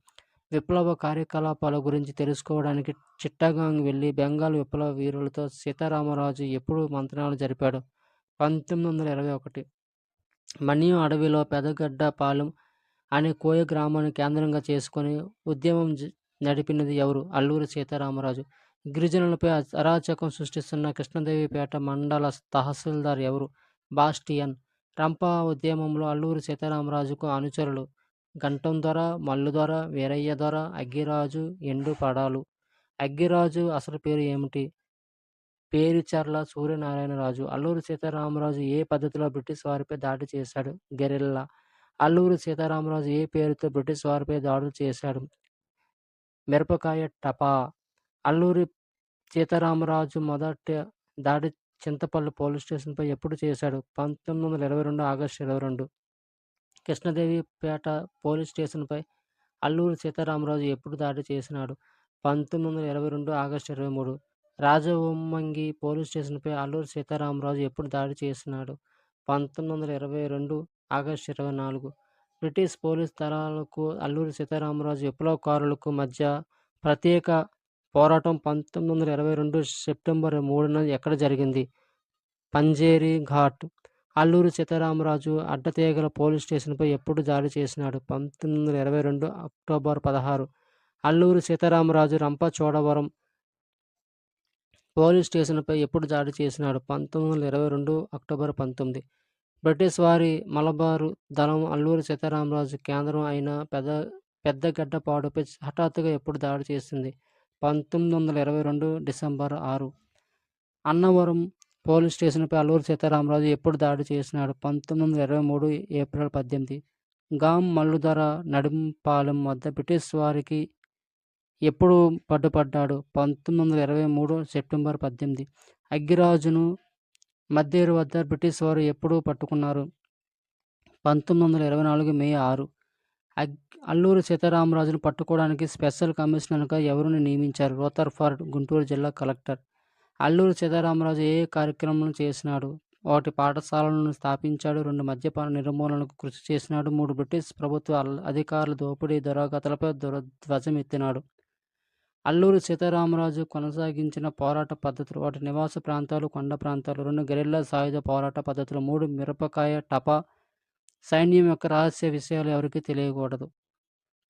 విప్లవ కార్యకలాపాల గురించి తెలుసుకోవడానికి చిట్టగాంగ్ వెళ్ళి బెంగాల్ విప్లవ వీరులతో సీతారామరాజు ఎప్పుడు మంత్రాలు జరిపాడు. 1921 మన్యం అడవిలో పెదగడ్డపాలెం అనే కోయ గ్రామాన్ని కేంద్రంగా చేసుకొని ఉద్యమం నడిపినది ఎవరు? అల్లూరి సీతారామరాజు. గిరిజనులపై అరాచకం సృష్టిస్తున్న కృష్ణదేవిపేట మండల తహసీల్దార్ ఎవరు? బాస్టియన్. రంపా ఉద్యమంలో అల్లూరి సీతారామరాజుకు అనుచరులు గంటం దొర, మల్లు దొర, వీరయ్య దొర, అగ్గిరాజు, ఎండు పడాలు. అగ్గిరాజు అసలు పేరు ఏమిటి? పేరుచర్ల సూర్యనారాయణరాజు. అల్లూరి సీతారామరాజు ఏ పద్ధతిలో బ్రిటిష్ వారిపై దాడి చేశాడు? గెరిల్లా. అల్లూరి సీతారామరాజు ఏ పేరుతో బ్రిటిష్ వారిపై దాడులు చేశాడు? మిరపకాయ టపా. అల్లూరి సీతారామరాజు మొదటి దాడి చింతపల్లి పోలీస్ స్టేషన్పై ఎప్పుడు చేశాడు? 1922 ఆగస్టు 22. కృష్ణదేవిపేట పోలీస్ స్టేషన్పై అల్లూరి సీతారామరాజు ఎప్పుడు దాడి చేసినాడు? 1922 ఆగస్టు 23. రాజవొమ్మంగి పోలీస్ స్టేషన్పై అల్లూరి సీతారామరాజు ఎప్పుడు దాడి చేసినాడు? 1922 ఆగస్టు 24. బ్రిటిష్ పోలీస్ దళాలకు అల్లూరి సీతారామరాజు విప్లవకారులకు మధ్య ప్రత్యేక పోరాటం 1922 సెప్టెంబర్ 3న ఎక్కడ జరిగింది? పంజేరి ఘాట్. అల్లూరి సీతారామరాజు అడ్డతీగల పోలీస్ స్టేషన్పై ఎప్పుడు దాడి చేసినాడు? 1922 అక్టోబర్ 16. అల్లూరి సీతారామరాజు రంపచోడవరం పోలీస్ స్టేషన్పై ఎప్పుడు దాడి చేసినాడు? 1922 అక్టోబర్ 19. బ్రిటిష్ వారి మలబారు దళం అల్లూరి సీతారామరాజు కేంద్రం అయిన పెద్దగడ్డపాడుపై హఠాత్తుగా ఎప్పుడు దాడి చేసింది? 1922 డిసెంబర్ 6. అన్నవరం పోలీస్ స్టేషన్పై అల్లూరి సీతారామరాజు ఎప్పుడు దాడి చేసినాడు? 1923 ఏప్రిల్ 18. గాం మల్లుధర నడింపాలెం వద్ద బ్రిటిష్ వారికి ఎప్పుడు పట్టుపడ్డాడు? 1923 సెప్టెంబర్ 18. అగ్గిరాజును మద్దేరు వద్ద బ్రిటిష్ వారు ఎప్పుడు పట్టుకున్నారు? 1924 మే 6. అల్లూరి సీతారామరాజును పట్టుకోవడానికి స్పెషల్ కమిషనర్గా ఎవరిని నియమించారు? రూథర్ఫర్డ్, గుంటూరు జిల్లా కలెక్టర్. అల్లూరి సీతారామరాజు ఏ కార్యక్రమాలను చేసినాడు? 1 పాఠశాలలను స్థాపించాడు. 2 మద్యపాన నిర్మూలనకు కృషి చేసినాడు. 3 బ్రిటిష్ ప్రభుత్వ అధికారుల దోపిడీ దురాగతాలపై ధ్వజమెత్తినాడు. అల్లూరి సీతారామరాజు కొనసాగించిన పోరాట పద్ధతులు: 1 నివాస ప్రాంతాలు, కొండ ప్రాంతాలు. 2 గెరిల్లా సాయుధ పోరాట పద్ధతులు. 3 మిరపకాయ టపా. సైన్యం యొక్క రహస్య విషయాలు ఎవరికి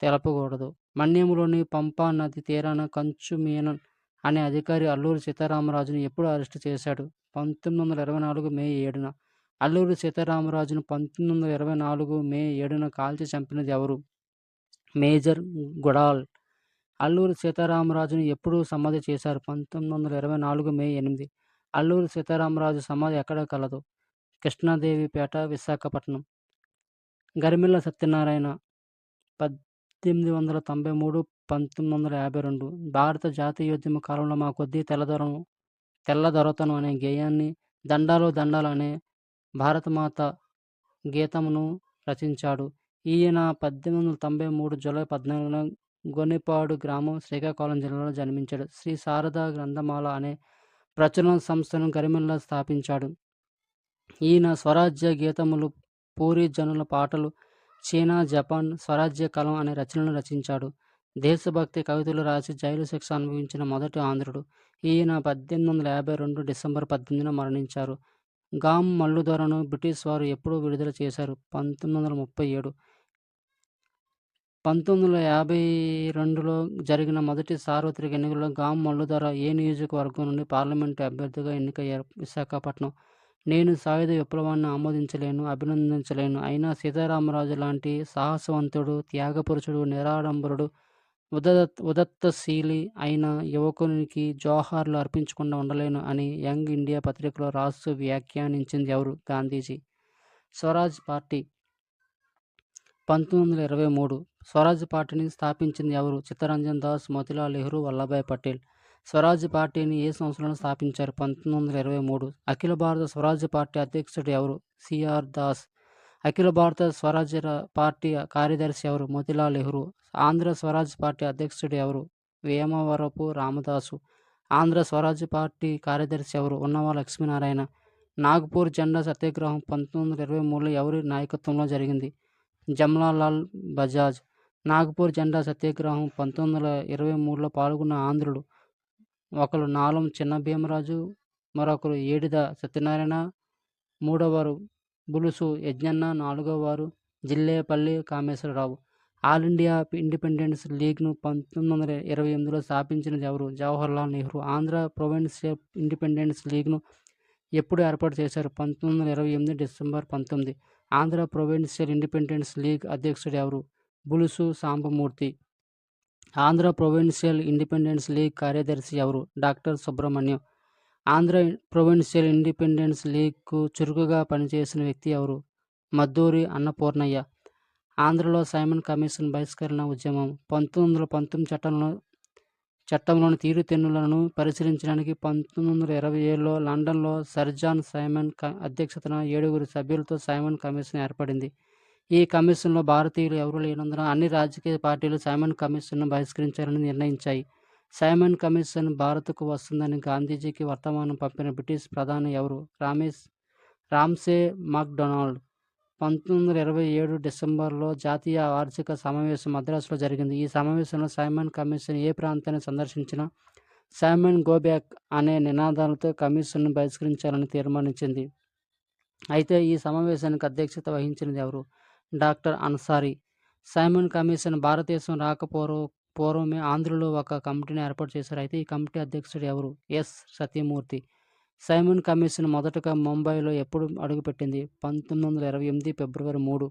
తెలపకూడదు. మన్యంలోని పంపా నది తీరాన కంచు మీనన్ అనే అధికారి అల్లూరి సీతారామరాజును ఎప్పుడు అరెస్టు చేశాడు? 1924 మే 7న. అల్లూరి సీతారామరాజును 1924 మే 7న కాల్చి చంపినది ఎవరు? మేజర్ గుడాల్. అల్లూరి సీతారామరాజును ఎప్పుడు సమాధి చేశారు? 1924 మే 8. అల్లూరి సీతారామరాజు సమాధి ఎక్కడ కలదు? కృష్ణదేవిపేట, విశాఖపట్నం. గరిమెళ్ళ సత్యనారాయణ 1893 1952. భారత జాతీయోద్యమ కాలంలో మా కొద్దీ తెల్లదొరతనం అనే గేయాన్ని, దండాలు అనే భారతమాత గీతమును రచించాడు. ఈయన 1893 జూలై 14న గొనిపాడు గ్రామం, శ్రీకాకుళం జిల్లాలో జన్మించాడు. శ్రీ శారదా గ్రంథమాల అనే ప్రచురణ సంస్థను గరిమెళ్ళ స్థాపించాడు. ఈయన స్వరాజ్య గీతములు, పూరి జనుల పాటలు, చీనా, జపాన్ స్వరాజ్య కలం అనే రచనలను రచించాడు. దేశభక్తి కవితలు రాసి జైలు శిక్ష అనుభవించిన మొదటి ఆంధ్రుడు. ఈయన 1852 డిసెంబర్ 18న మరణించారు. గాం మల్లుధరను బ్రిటిష్ వారు ఎప్పుడు విడుదల చేశారు? 1937. 1952లో జరిగిన మొదటి సార్వత్రిక ఎన్నికల్లో గాం మల్లుధర ఏ నియోజకవర్గం నుండి పార్లమెంటు అభ్యర్థిగా ఎన్నికయ్యారు? విశాఖపట్నం. నేను సాయుధ విప్లవాన్ని ఆమోదించలేను, అభినందించలేను. అయినా సీతారామరాజు లాంటి సాహసవంతుడు, త్యాగపురుషుడు, నిరాడంబరుడు, ఉదత్తశీలి అయిన యువకునికి జోహార్లు అర్పించకుండా ఉండలేను అని యంగ్ ఇండియా పత్రికలో రాస్తూ వ్యాఖ్యానించింది ఎవరు? గాంధీజీ. స్వరాజ్ పార్టీ 1923. స్వరాజ్ పార్టీని స్థాపించింది ఎవరు? చిత్తరంజన్ దాస్, మోతీలాల్ నెహ్రూ, వల్లభాయ్ పటేల్. స్వరాజ్ పార్టీని ఏ సంవత్సరంలో స్థాపించారు? 1923. అఖిల భారత స్వరాజ్ పార్టీ అధ్యక్షుడు ఎవరు? సిఆర్ దాస్. అఖిల భారత స్వరాజ్ పార్టీ కార్యదర్శి ఎవరు? మోతీలాల్ నెహ్రూ. ఆంధ్ర స్వరాజ్ పార్టీ అధ్యక్షుడు ఎవరు? వేమవరపు రామదాసు. ఆంధ్ర స్వరాజ్ పార్టీ కార్యదర్శి ఎవరు? ఉన్నవ లక్ష్మీనారాయణ. నాగపూర్ జెండా సత్యాగ్రహం 1923లో ఎవరి నాయకత్వంలో జరిగింది? జమ్నాలాల్ బజాజ్. నాగపూర్ జెండా సత్యాగ్రహం 1923లో పాల్గొన్న ఆంధ్రులు ఒకరు నాలం చిన్న భీమరాజు, మరొకరు ఏడిద సత్యనారాయణ, మూడవవారు బులుసు యజ్ఞన్న, నాలుగవవారు Jillepalli Kameswararao. All India independence లీగ్ను 1928లో స్థాపించినది ఎవరు? జవహర్లాల్ నెహ్రూ. ఆంధ్ర ప్రొవిన్షియల్ ఇండిపెండెన్స్ లీగ్ను ఎప్పుడు ఏర్పాటు చేశారు? 1928 December 19. Andhra provincial independence league అధ్యక్షుడు ఎవరు? Bulusu Sambamurthy. Andhra provincial independence league కార్యదర్శి ఎవరు? Doctor Subrahmanyam. Andhra provincial independence లీగ్కు చురుకుగా పనిచేసిన వ్యక్తి ఎవరు? మద్దూరి అన్నపూర్ణయ్య. ఆంధ్రలో సైమన్ కమిషన్ బహిష్కరణ ఉద్యమం 1919 చట్టంలోని తీరుతెన్నులను పరిశీలించడానికి 1927లో లండన్లో సర్ జాన్ సైమన్ అధ్యక్షతన 7 సభ్యులతో సైమన్ కమిషన్ ఏర్పడింది. ఈ కమిషన్లో భారతీయులు ఎవరూ లేనందున అన్ని రాజకీయ పార్టీలు సైమన్ కమిషన్ను బహిష్కరించాలని నిర్ణయించాయి. సైమన్ కమిషన్ భారత్కు వస్తుందని గాంధీజీకి వర్తమానం పంపిన బ్రిటిష్ ప్రధాని ఎవరు? రామ్సే మక్డొనాల్డ్. 1927 డిసెంబర్లో జాతీయ వార్షిక సమావేశం మద్రాసులో జరిగింది. ఈ సమావేశంలో సైమన్ కమిషన్ ఏ ప్రాంతాన్ని సందర్శించినా సైమన్ గో బ్యాక్ అనే నినాదాలతో కమిషన్ను బహిష్కరించాలని తీర్మానించింది. అయితే ఈ సమావేశానికి అధ్యక్షత వహించినది ఎవరు? డాక్టర్ అన్సారీ. సైమన్ కమిషన్ భారతదేశం పూర్వమే ఆంధ్రలో ఒక కమిటీని ఏర్పాటు చేశారు. అయితే ఈ కమిటీ అధ్యక్షుడు ఎవరు? ఎస్ సత్యమూర్తి. సైమన్ కమిషన్ మొదటగా ముంబైలో ఎప్పుడు అడుగుపెట్టింది? 1928 ఫిబ్రవరి 3.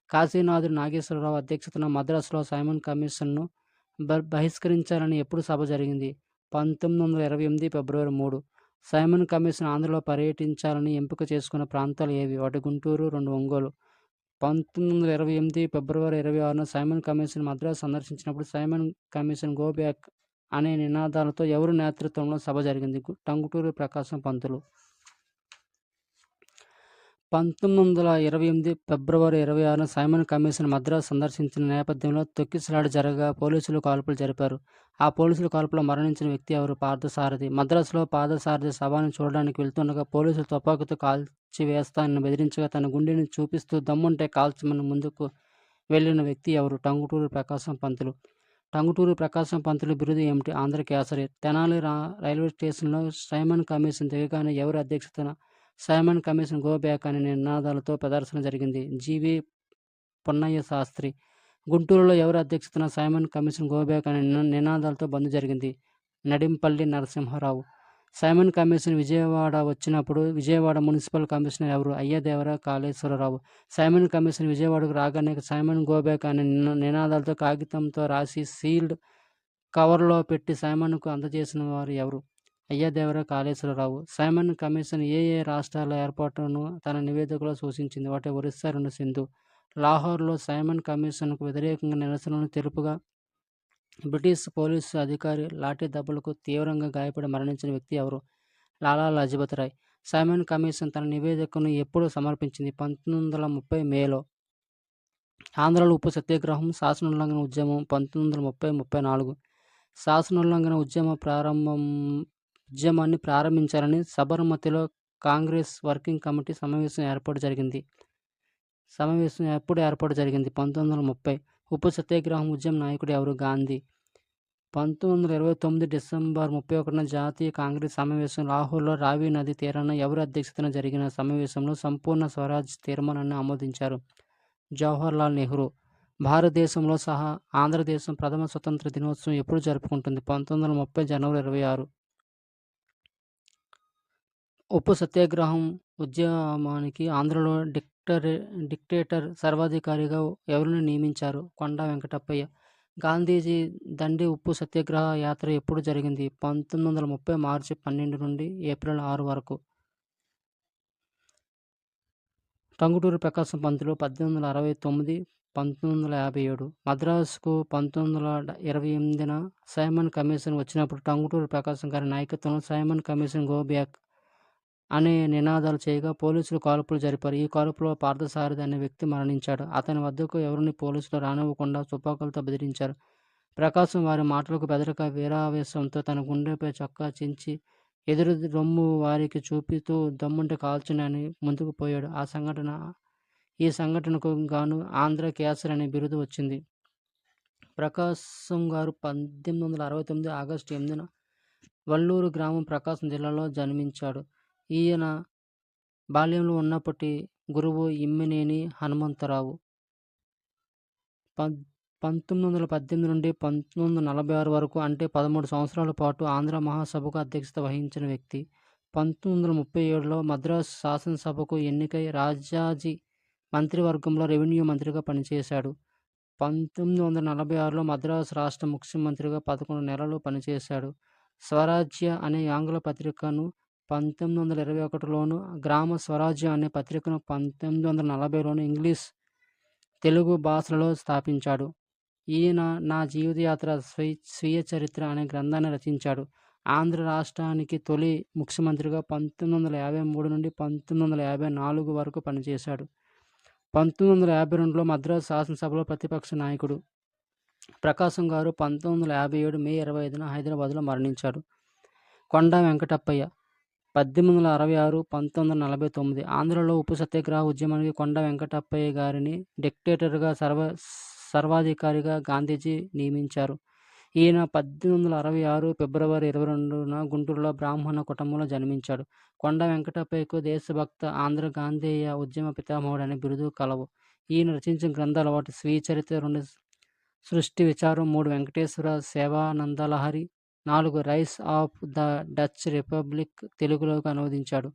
కాశీనాథుడు నాగేశ్వరరావు అధ్యక్షతన మద్రాసులో సైమన్ కమిషన్ను బహిష్కరించాలని ఎప్పుడు సభ జరిగింది? 1928 ఫిబ్రవరి 3. సైమన్ కమిషన్ ఆంధ్రలో పర్యటించాలని ఎంపిక చేసుకున్న ప్రాంతాలు ఏవి? 1 గుంటూరు, 2 ఒంగోలు. 1928 ఫిబ్రవరి 26న సైమన్ కమిషన్ మద్రాసు సందర్శించినప్పుడు సైమన్ కమిషన్ గో బ్యాక్ అనే నినాదాలతో ఎవరి నేతృత్వంలో సభ జరిగింది? టంగుటూరి ప్రకాశం పంతులు. 1928 ఫిబ్రవరి 26న సైమన్ కమిషన్ మద్రాసు సందర్శించిన నేపథ్యంలో తొక్కిసలాట జరగగా పోలీసులు కాల్పులు జరిపారు. ఆ పోలీసుల కాల్పులో మరణించిన వ్యక్తి ఎవరు? పార్థసారథి. మద్రాసులో పార్థసారథి శవాన్ని చూడడానికి వెళ్తుండగా పోలీసులు తుపాకీతో కాల్చివేస్తానని బెదిరించగా తన గుండెని చూపిస్తూ దమ్ముంటే కాల్చమని ముందుకు వెళ్లిన వ్యక్తి ఎవరు? టంగుటూరి ప్రకాశం పంతులు. టంగుటూరి ప్రకాశం పంతులు బిరుదు ఏమిటి? ఆంధ్ర కేసరి. తెనాలి రైల్వే స్టేషన్లో సైమన్ కమిషన్ దిగగానే ఎవరి అధ్యక్షతన సైమన్ కమిషన్ గో బ్యాక్ అనే నినాదాలతో ప్రదర్శన జరిగింది? జీవి పున్నయ్య శాస్త్రి. గుంటూరులో ఎవరి అధ్యక్షతన సైమన్ కమిషన్ గో బ్యాక్ అనే నినాదాలతో బంద్ జరిగింది? నడింపల్లి నరసింహారావు. సైమన్ కమిషన్ విజయవాడ వచ్చినప్పుడు విజయవాడ మున్సిపల్ కమిషనర్ ఎవరు? అయ్యదేవర కాళేశ్వరరావు. సైమన్ కమిషన్ విజయవాడకు రాగానే సైమన్ గో బ్యాక్ అనే నినాదాలతో కాగితంతో రాసి సీల్డ్ కవర్లో పెట్టి సైమన్కు అందజేసిన వారు ఎవరు? అయ్యదేవర కాళేశ్వరరావు. సైమన్ కమిషన్ ఏ రాష్ట్రాల ఏర్పాటును తన నివేదికలో సూచించింది? 1 ఒరిస్సా, 2 సింధు. లాహోర్లో సైమన్ కమిషన్కు వ్యతిరేకంగా నిరసనలు తెలుపుగా బ్రిటిష్ పోలీసు అధికారి లాఠీ దెబ్బలకు తీవ్రంగా గాయపడి మరణించిన వ్యక్తి ఎవరు? లాలా లజపత్ రాయ్. సైమన్ కమిషన్ తన నివేదికను ఎప్పుడు సమర్పించింది? 1930 మేలో. ఆంధ్రలో ఉప్పు సత్యాగ్రహం, శాసనోల్లంఘన ఉద్యమం 1930-34. శాసనోల్లంఘన ఉద్యమాన్ని ప్రారంభించాలని సబర్మతిలో కాంగ్రెస్ వర్కింగ్ కమిటీ సమావేశం ఎప్పుడు ఏర్పాటు జరిగింది? 1930. ఉప్పు సత్యాగ్రహం ఉద్యమ నాయకుడు ఎవరు? గాంధీ. 1929 డిసెంబర్ 31న జాతీయ కాంగ్రెస్ సమావేశం లాహోర్లో రావి నది తీరాన ఎవరి అధ్యక్షతన జరిగిన సమావేశంలో సంపూర్ణ స్వరాజ్ తీర్మానాన్ని ఆమోదించారు? జవహర్లాల్ నెహ్రూ. భారతదేశంలో సహా ఆంధ్రదేశం ప్రథమ స్వతంత్ర దినోత్సవం ఎప్పుడు జరుపుకుంటుంది? 1930 జనవరి 26. ఉప్పు సత్యాగ్రహం ఉద్యమానికి ఆంధ్రలో డిక్టేటర్ సర్వాధికారిగా ఎవరిని నియమించారు? కొండా వెంకటప్పయ్య. గాంధీజీ దండి ఉప్పు సత్యాగ్రహ యాత్ర ఎప్పుడు జరిగింది? 1930 మార్చి 12 నుండి ఏప్రిల్ 6 వరకు. టంగుటూరి ప్రకాశం పంతులు 1869, 1957. మద్రాసుకు 1928న సైమన్ కమిషన్ వచ్చినప్పుడు టంగుటూరి ప్రకాశం గారి నాయకత్వంలో సైమన్ కమిషన్ గో బ్యాక్ అనే నినాదాలు చేయగా పోలీసులు కాల్పులు జరిపారు. ఈ కాల్పులో పార్థసారథి అనే వ్యక్తి మరణించాడు. అతని వద్దకు ఎవరిని పోలీసులు రానివ్వకుండా తుపాకులతో బెదిరించారు. ప్రకాశం వారి మాటలకు బెదరక వీరావేశంతో తన గుండెపై చొక్కా చించి ఎదురు రొమ్ము వారికి చూపిస్తూ దమ్ముంటే కాల్చండి అని ముందుకు పోయాడు. ఈ సంఘటనకు గాను ఆంధ్ర కేసరి అనే బిరుదు వచ్చింది. ప్రకాశం గారు 1869 ఆగస్టు 8న వల్లూరు గ్రామం ప్రకాశం జిల్లాలో జన్మించాడు. ఈయన బాల్యంలో ఉన్నప్పటి గురువు ఇమ్మినేని హనుమంతరావు. 1918 నుండి 1946 వరకు అంటే 13 సంవత్సరాల పాటు ఆంధ్ర మహాసభకు అధ్యక్షత వహించిన వ్యక్తి. 1937లో మద్రాసు శాసనసభకు ఎన్నికై రాజాజీ మంత్రివర్గంలో రెవెన్యూ మంత్రిగా పనిచేశాడు. 1946లో మద్రాసు రాష్ట్ర ముఖ్యమంత్రిగా 11 నెలలు పనిచేశాడు. స్వరాజ్య అనే ఆంగ్ల పత్రికను 1921లోను, గ్రామ స్వరాజ్యం అనే పత్రికను 1940లోను ఇంగ్లీష్, తెలుగు భాషలలో స్థాపించాడు. ఈయన నా జీవితయాత్ర స్వీయ చరిత్ర అనే గ్రంథాన్ని రచించాడు. ఆంధ్ర రాష్ట్రానికి తొలి ముఖ్యమంత్రిగా 1953 నుండి 1954 వరకు పనిచేశాడు. 1952లో మద్రాసు శాసనసభలో ప్రతిపక్ష నాయకుడు. ప్రకాశం గారు 1957 మే 25న హైదరాబాద్లో మరణించాడు. కొండా వెంకటప్పయ్య 1866 1949. ఆంధ్రలో ఉప్పు సత్యాగ్రహ ఉద్యమానికి కొండా వెంకటప్పయ్య గారిని డిక్టేటర్గా సర్వాధికారిగా గాంధీజీ నియమించారు. ఈయన 1866 ఫిబ్రవరి 22న గుంటూరులో బ్రాహ్మణ కుటుంబంలో జన్మించాడు. కొండా వెంకటప్పయ్యకు దేశభక్త, ఆంధ్ర గాంధేయ ఉద్యమ పితామహుడు అనే బిరుదు కలవు. ఈయన రచించిన గ్రంథాలు: 1 స్వీయ చరిత్ర, 2 Srishti Vicharam, 3 Venkateswara Sevanandalahari, 4 rise of the Dutch republic తెలుగులోకి అనువదించాడు.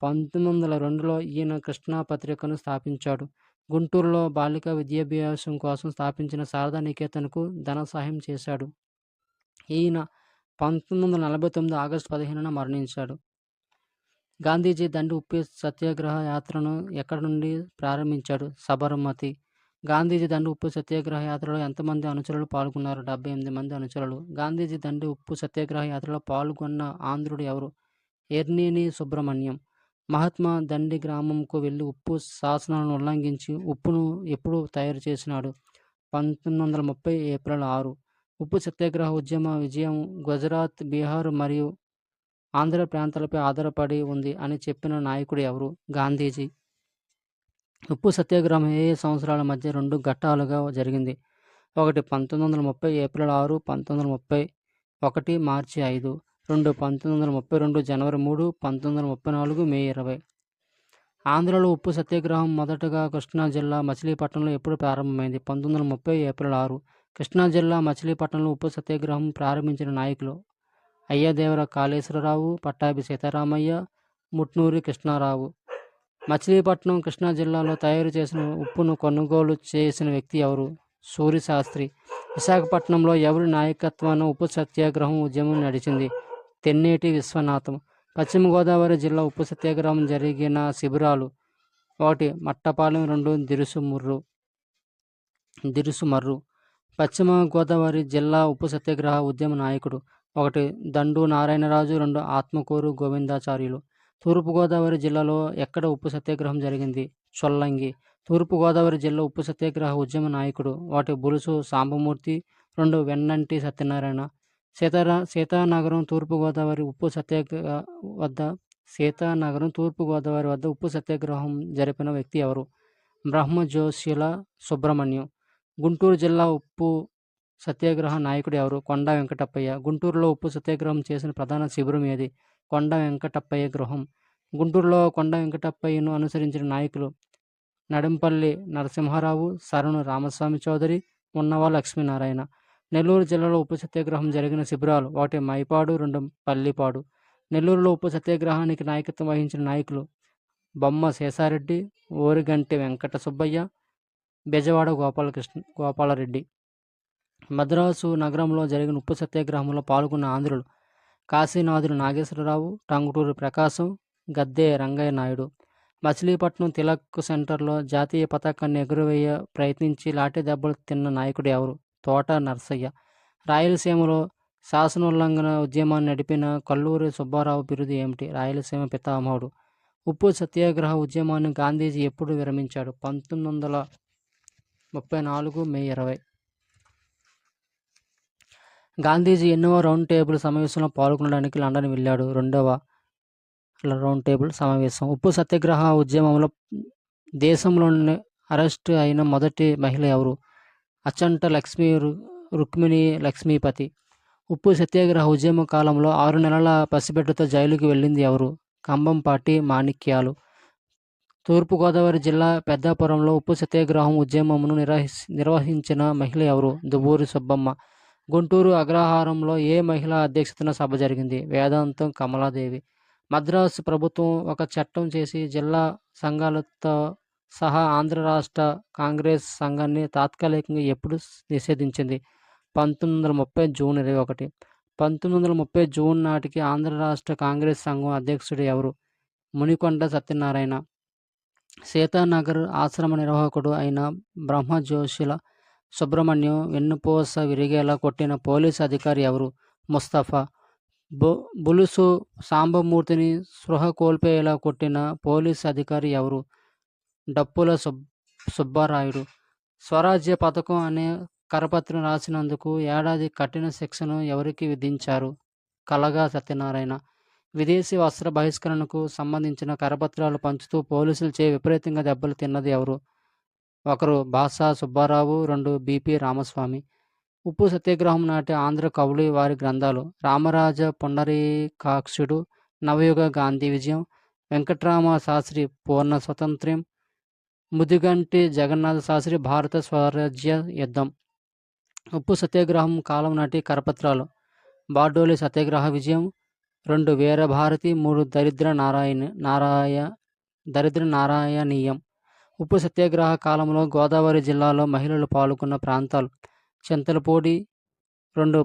1902లో ఈయన కృష్ణా పత్రికను స్థాపించాడు. గుంటూరులో బాలికా విద్యాభ్యాసం కోసం స్థాపించిన శారదా నికేతన్కు ధన సహాయం చేశాడు. ఈయన 1949 ఆగస్టు 15న మరణించాడు. గాంధీజీ దండి ఉప్పు సత్యాగ్రహ యాత్రను ఎక్కడి నుండి ప్రారంభించాడు? సబర్మతి. గాంధీజీ దండి ఉప్పు సత్యాగ్రహ యాత్రలో ఎంతమంది అనుచరులు పాల్గొన్నారు? 78 మంది అనుచరులు. గాంధీజీ దండి ఉప్పు సత్యాగ్రహ యాత్రలో పాల్గొన్న ఆంధ్రుడు ఎవరు? ఎర్నేని సుబ్రహ్మణ్యం. మహాత్మా దండి గ్రామంకు వెళ్ళి ఉప్పు శాసనాలను ఉల్లంఘించి ఉప్పును ఎప్పుడు తయారు చేసినాడు? 1930 ఏప్రిల్ 6. ఉప్పు సత్యాగ్రహ ఉద్యమ విజయం గుజరాత్, బీహార్ మరియు ఆంధ్ర ప్రాంతాలపై ఆధారపడి ఉంది అని చెప్పిన నాయకుడు ఎవరు? గాంధీజీ. ఉప్పు సత్యాగ్రహం ఏ సంవత్సరాల మధ్య 2 ఘట్టాలుగా జరిగింది? 1 1930 ఏప్రిల్ 6, 1931 మార్చి 5, 2 1932 జనవరి 3, 1934 మే 20. ఆంధ్రలో ఉప్పు సత్యాగ్రహం మొదటగా కృష్ణా జిల్లా మచిలీపట్నంలో ఎప్పుడు ప్రారంభమైంది? 1930 ఏప్రిల్ 6. కృష్ణా జిల్లా మచిలీపట్నంలో ఉప్పు సత్యాగ్రహం ప్రారంభించిన నాయకులు: అయ్యదేవర కాళేశ్వరరావు, పట్టాభి సీతారామయ్య, ముట్నూరి కృష్ణారావు. మచిలీపట్నం కృష్ణా జిల్లాలో తయారు చేసిన ఉప్పును కొనుగోలు చేసిన వ్యక్తి ఎవరు? సూరిశాస్త్రి. విశాఖపట్నంలో ఎవరి నాయకత్వాన ఉప్పు సత్యాగ్రహం ఉద్యమం నడిచింది? తెన్నేటి విశ్వనాథం. పశ్చిమ గోదావరి జిల్లా ఉప్పు సత్యాగ్రహం జరిగిన శిబిరాలు: 1 మట్టపాలెం, 2 దిరుసుమర్రు. పశ్చిమ గోదావరి జిల్లా ఉప్పు సత్యాగ్రహ ఉద్యమ నాయకుడు: 1 దండు నారాయణరాజు, 2 ఆత్మకూరు గోవిందాచార్యులు. తూర్పుగోదావరి జిల్లాలో ఎక్కడ ఉప్పు సత్యాగ్రహం జరిగింది? చొల్లంగి. తూర్పుగోదావరి జిల్లా ఉప్పు సత్యాగ్రహ ఉద్యమ నాయకుడు: 1 బులుసు సాంబమూర్తి, 2 వెన్నంటి సత్యనారాయణ. సీతానగరం తూర్పుగోదావరి వద్ద ఉప్పు సత్యాగ్రహం జరిపిన వ్యక్తి ఎవరు? బ్రహ్మజోషిల సుబ్రహ్మణ్యం. గుంటూరు జిల్లా ఉప్పు సత్యాగ్రహ నాయకుడు ఎవరు? కొండా వెంకటప్పయ్య. గుంటూరులో ఉప్పు సత్యాగ్రహం చేసిన ప్రధాన శిబిరం ఏది? కొండా వెంకటప్పయ్య గృహం. గుంటూరులో కొండా వెంకటప్పయ్యను అనుసరించిన నాయకులు: నడింపల్లి నరసింహారావు, సరణు రామస్వామి చౌదరి, ఉన్నవ లక్ష్మీనారాయణ. నెల్లూరు జిల్లాలో ఉప్పు సత్యాగ్రహం జరిగిన శిబిరాలు: 1 మైపాడు, 2 పల్లిపాడు. నెల్లూరులో ఉప్పు సత్యాగ్రహానికి నాయకత్వం వహించిన నాయకులు: బొమ్మ శేషారెడ్డి, ఓరిగంటి వెంకట సుబ్బయ్య, బెజవాడ గోపాలరెడ్డి. మద్రాసు నగరంలో జరిగిన ఉప్పు సత్యాగ్రహంలో పాల్గొన్న ఆంధ్రులు: కాశీనాథుడు నాగేశ్వరరావు, టంగుటూరి ప్రకాశం, గద్దే రంగయ్య నాయుడు. మచిలీపట్నం తిలక్ సెంటర్లో జాతీయ పతాకాన్ని ఎగురవేయ ప్రయత్నించి లాఠీ దెబ్బలు తిన్న నాయకుడు ఎవరు? తోట నర్సయ్య. రాయలసీమలో శాసనోల్లంఘన ఉద్యమాన్ని నడిపిన కల్లూరి సుబ్బారావు బిరుదు ఏమిటి? రాయలసీమ పితామహుడు. ఉప్పు సత్యాగ్రహ ఉద్యమాన్ని గాంధీజీ ఎప్పుడు విరమించాడు? 1934 మే 20. గాంధీజీ ఎన్నవ రౌండ్ టేబుల్ సమావేశంలో పాల్గొనడానికి లండన్ వెళ్ళాడు? 2వ రౌండ్ టేబుల్ సమావేశం. ఉప్పు సత్యాగ్రహ ఉద్యమంలో దేశంలోనే అరెస్ట్ అయిన మొదటి మహిళ ఎవరు? అచంట రుక్మిణి లక్ష్మీపతి. ఉప్పు సత్యాగ్రహ ఉద్యమ కాలంలో 6 నెలల పసిబిడ్డతో జైలుకి వెళ్ళింది ఎవరు? కంభంపాటి మాణిక్యాలు. తూర్పుగోదావరి జిల్లా పెద్దాపురంలో ఉప్పు సత్యాగ్రహం ఉద్యమమును నిర్వహించిన మహిళ ఎవరు? దువ్వూరి సుబ్బమ్మ. గుంటూరు అగ్రహారంలో ఏ మహిళా అధ్యక్షతన సభ జరిగింది? వేదాంతం కమలాదేవి. మద్రాసు ప్రభుత్వం ఒక చట్టం చేసి జిల్లా సంఘాలతో సహా ఆంధ్ర రాష్ట్ర కాంగ్రెస్ సంఘాన్ని తాత్కాలికంగా ఎప్పుడు నిషేధించింది? 1930 జూన్ 21. 1930 జూన్ నాటికి ఆంధ్ర రాష్ట్ర కాంగ్రెస్ సంఘం అధ్యక్షుడు ఎవరు? మునికొండ సత్యనారాయణ. సీతానగర్ ఆశ్రమ నిర్వాహకుడు అయిన బ్రహ్మజోషుల సుబ్రహ్మణ్యం వెన్నుపూస విరిగేలా కొట్టిన పోలీసు అధికారి ఎవరు? ముస్తఫా. బులుసు సాంబమూర్తిని స్పృహ కోల్పోయేలా కొట్టిన పోలీసు అధికారి ఎవరు? డప్పుల సుబ్బారాయుడు. స్వరాజ్య పథకం అనే కరపత్రం రాసినందుకు ఏడాది కఠిన శిక్షను ఎవరికి విధించారు? కలగా సత్యనారాయణ. విదేశీ వస్త్ర బహిష్కరణకు సంబంధించిన కరపత్రాలు పంచుతూ పోలీసులచే విపరీతంగా దెబ్బలు తిన్నది ఎవరు? ఒకరు బాసా సుబ్బారావు, 2 బిపి రామస్వామి. ఉప్పు సత్యాగ్రహం నాటి ఆంధ్ర కవులు వారి గ్రంథాలు: రామరాజ పుండరీకాక్షుడు, నవయుగ గాంధీ విజయం, వెంకట్రామ శాస్త్రి పూర్ణ స్వాతంత్ర్యం, ముదిగంటి జగన్నాథ శాస్త్రి భారత స్వరాజ్య యుద్ధం. ఉప్పు సత్యాగ్రహం కాలం నాటి కరపత్రాలు: బార్డోలి సత్యాగ్రహ విజయం, 2 వీరభారతి, 3 దరిద్ర నారాయణీయం. ఉప్పు సత్యాగ్రహ కాలంలో గోదావరి జిల్లాలో మహిళలు పాల్గొన్న ప్రాంతాలు: చింతలపూడి, 2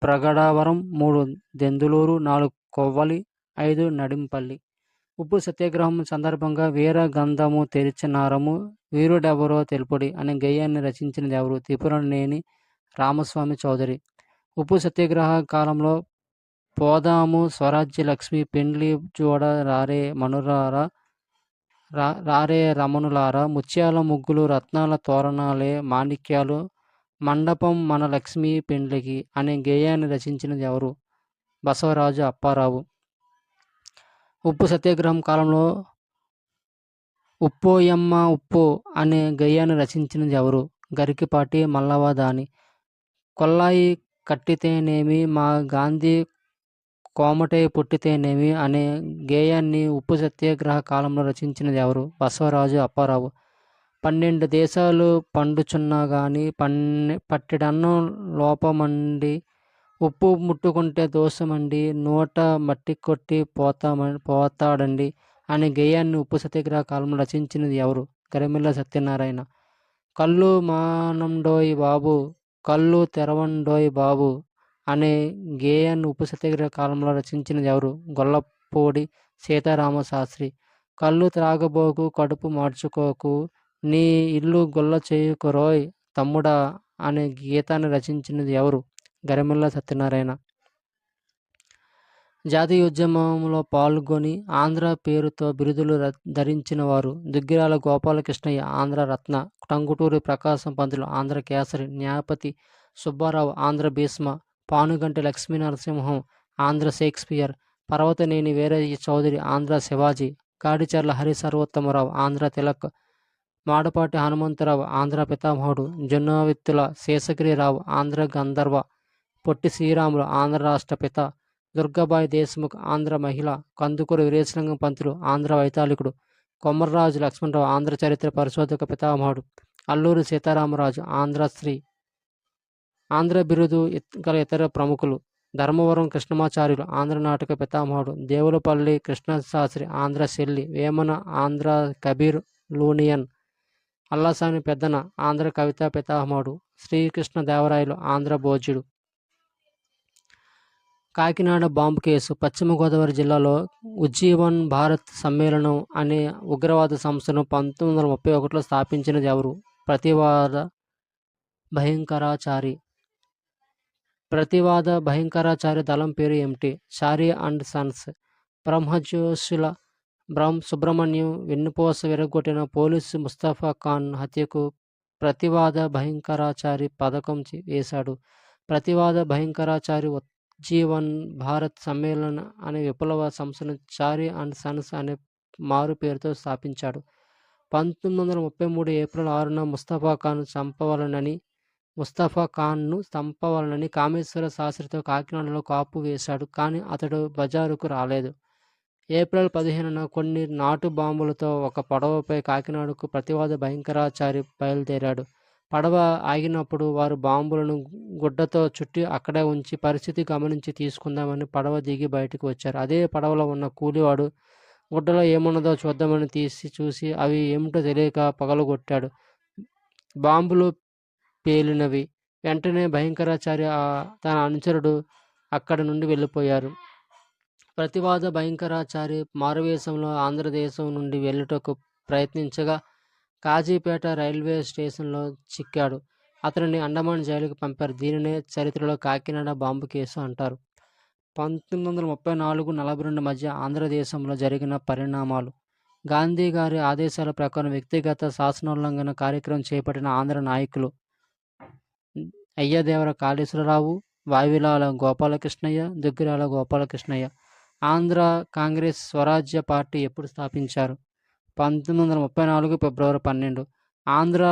ప్రగడవరం, 3 దెందులూరు, 4 కొవ్వలి, 5 నడింపల్లి. ఉప్పు సత్యాగ్రహం సందర్భంగా వీర గంధము తెరిచినారము వీరుడెవరో తెలుపుడి అనే గేయాన్ని రచించినది ఎవరు? త్రిపురనేని రామస్వామి చౌదరి. ఉప్పు సత్యాగ్రహ కాలంలో పోదాము స్వరాజ్య లక్ష్మి, పెండ్లి జోడ రారే రమణులారా, ముత్యాల ముగ్గులు రత్నాల తోరణాలే మాణిక్యాలు, మండపం మన లక్ష్మి పెండ్లికి అనే గేయాన్ని రచించినది ఎవరు? బసవరాజు అప్పారావు. ఉప్పు సత్యాగ్రహం కాలంలో ఉప్పోయమ్మ ఉప్పు అనే గేయాన్ని రచించినది ఎవరు? గరికిపాటి మల్లవదాని. కొల్లాయి కట్టితేనేమి మా గాంధీ కోమటే పుట్టితేనేమి అనే గేయాన్ని ఉప్పు సత్యాగ్రహ కాలంలో రచించినది ఎవరు? బసవరాజు అప్పారావు. 12 దేశాలు పండుచున్నా గాని పట్టెడన్నం లోపమండి, ఉప్పు ముట్టుకుంటే దోషమండి, నోట మట్టి కొట్టి పోతాడండి అనే గేయాన్ని ఉప్పు సత్యాగ్రహ కాలంలో రచించినది ఎవరు? గరిమెళ్ళ సత్యనారాయణ. కళ్ళు మానండోయ్ బాబు, కళ్ళు తెరవండోయ్ బాబు అనే గేయాన్ని ఉప్పు సత్యాగ్రహ కాలంలో రచించినది ఎవరు? గొల్లపూడి సీతారామశాస్త్రి. కళ్ళు త్రాగబోకు, కడుపు మార్చుకోకు, నీ ఇల్లు గొల్ల చేయుకురోయ్ తమ్ముడా అనే గీతాన్ని రచించినది ఎవరు? గరిమెళ్ళ సత్యనారాయణ. జాతీయ ఉద్యమంలో పాల్గొని ఆంధ్ర పేరుతో బిరుదులు ధరించిన వారు: దుగ్గిరాల గోపాలకృష్ణయ్య ఆంధ్ర రత్న, టంగుటూరి ప్రకాశం పంతులు ఆంధ్ర కేసరి, న్యాపతి సుబ్బారావు ఆంధ్ర భీష్మ, పానుగంటి లక్ష్మీనరసింహం ఆంధ్ర షేక్స్పియర్, పర్వతనేని వీరయ్య చౌదరి ఆంధ్ర శివాజీ, కాడిచర్ల హరి సర్వోత్తమరావు ఆంధ్ర తిలక్, మాడపాటి హనుమంతరావు ఆంధ్ర పితామహుడు, జొన్నవిత్తుల శేషగిరిరావు ఆంధ్ర గంధర్వ, పొట్టి శ్రీరాములు ఆంధ్ర రాష్ట్ర పిత, దుర్గాబాయి దేశ్ముఖ్ ఆంధ్ర మహిళ, కందుకూరి వీరేశలింగం పంతులు ఆంధ్ర వైతాళికుడు, కొమర్రాజు లక్ష్మణరావు ఆంధ్ర చరిత్ర పరిశోధక పితామహుడు, అల్లూరి సీతారామరాజు ఆంధ్ర శ్రీ. ఆంధ్ర బిరుదు గల ఇతర ప్రముఖులు: ధర్మవరం కృష్ణమాచార్యులు ఆంధ్ర నాటక పితామహుడు, దేవులపల్లి కృష్ణశాస్త్రి ఆంధ్ర శెల్లి, వేమన ఆంధ్ర కబీర్ లూనియన్, అల్లసాని పెద్దన ఆంధ్ర కవితా పితామహుడు, శ్రీకృష్ణదేవరాయలు ఆంధ్ర భోజ్యుడు. కాకినాడ బాంబు కేసు: పశ్చిమ గోదావరి జిల్లాలో ఉజ్జీవన్ భారత్ సమ్మేళనం అనే ఉగ్రవాద సంస్థను 1931లో స్థాపించినది ఎవరు? ప్రతివాద భయంకరాచారి. ప్రతివాద భయంకరాచారి దళం పేరు ఏమిటి? చారి అండ్ సన్స్. బ్రహ్మజోషుల సుబ్రహ్మణ్యం వెన్నుపూస విరగొట్టిన పోలీసు ముస్తఫా ఖాన్ హత్యకు ప్రతివాద భయంకరాచారి పథకం వేశాడు. ప్రతివాద భయంకరాచారి ఉజ్జీవన్ భారత్ సమ్మేళన్ అనే విప్లవ సంస్థను చారి అండ్ సన్స్ అనే మారు పేరుతో స్థాపించాడు. 1933 ఏప్రిల్ 6న ముస్తఫా ఖాన్ చంపవలనని ముస్తఫా ఖాన్ను చంపవాలని కామేశ్వర శాస్త్రితో కాకినాడలో కాపు వేశాడు. కానీ అతడు బజారుకు రాలేదు. ఏప్రిల్ 15న కొన్ని నాటు బాంబులతో ఒక పడవపై కాకినాడకు ప్రతివాద భయంకరాచారి బయలుదేరాడు. పడవ ఆగినప్పుడు వారు బాంబులను గుడ్డతో చుట్టి అక్కడే ఉంచి పరిస్థితి గమనించి తీసుకుందామని పడవ దిగి బయటకు వచ్చారు. అదే పడవలో ఉన్న కూలివాడు గుడ్డలో ఏమున్నదో చూద్దామని చూసి అవి ఏమిటో తెలియక పగలగొట్టాడు. బాంబులు పేలినవి. వెంటనే భయంకరాచార్య తన అనుచరుడు అక్కడి నుండి వెళ్ళిపోయారు. ప్రతివాద భయంకరాచారి మారువేషంలో ఆంధ్రదేశం నుండి వెళ్ళుటకు ప్రయత్నించగా కాజీపేట రైల్వే స్టేషన్లో చిక్కాడు. అతనిని అండమాన్ జైలుకు పంపారు. దీనినే చరిత్రలో కాకినాడ బాంబు కేసు అంటారు. 1934-42 మధ్య ఆంధ్రదేశంలో జరిగిన పరిణామాలు. గాంధీ గారి ఆదేశాల ప్రకారం వ్యక్తిగత శాసనోల్లంఘన కార్యక్రమం చేపట్టిన ఆంధ్ర నాయకులు అయ్యదేవర కాళేశ్వరరావు, వావిలాల గోపాలకృష్ణయ్య, దుగ్గిరాల గోపాలకృష్ణయ్య. ఆంధ్ర కాంగ్రెస్ స్వరాజ్య పార్టీ ఎప్పుడు స్థాపించారు? 1934 ఫిబ్రవరి 12. ఆంధ్ర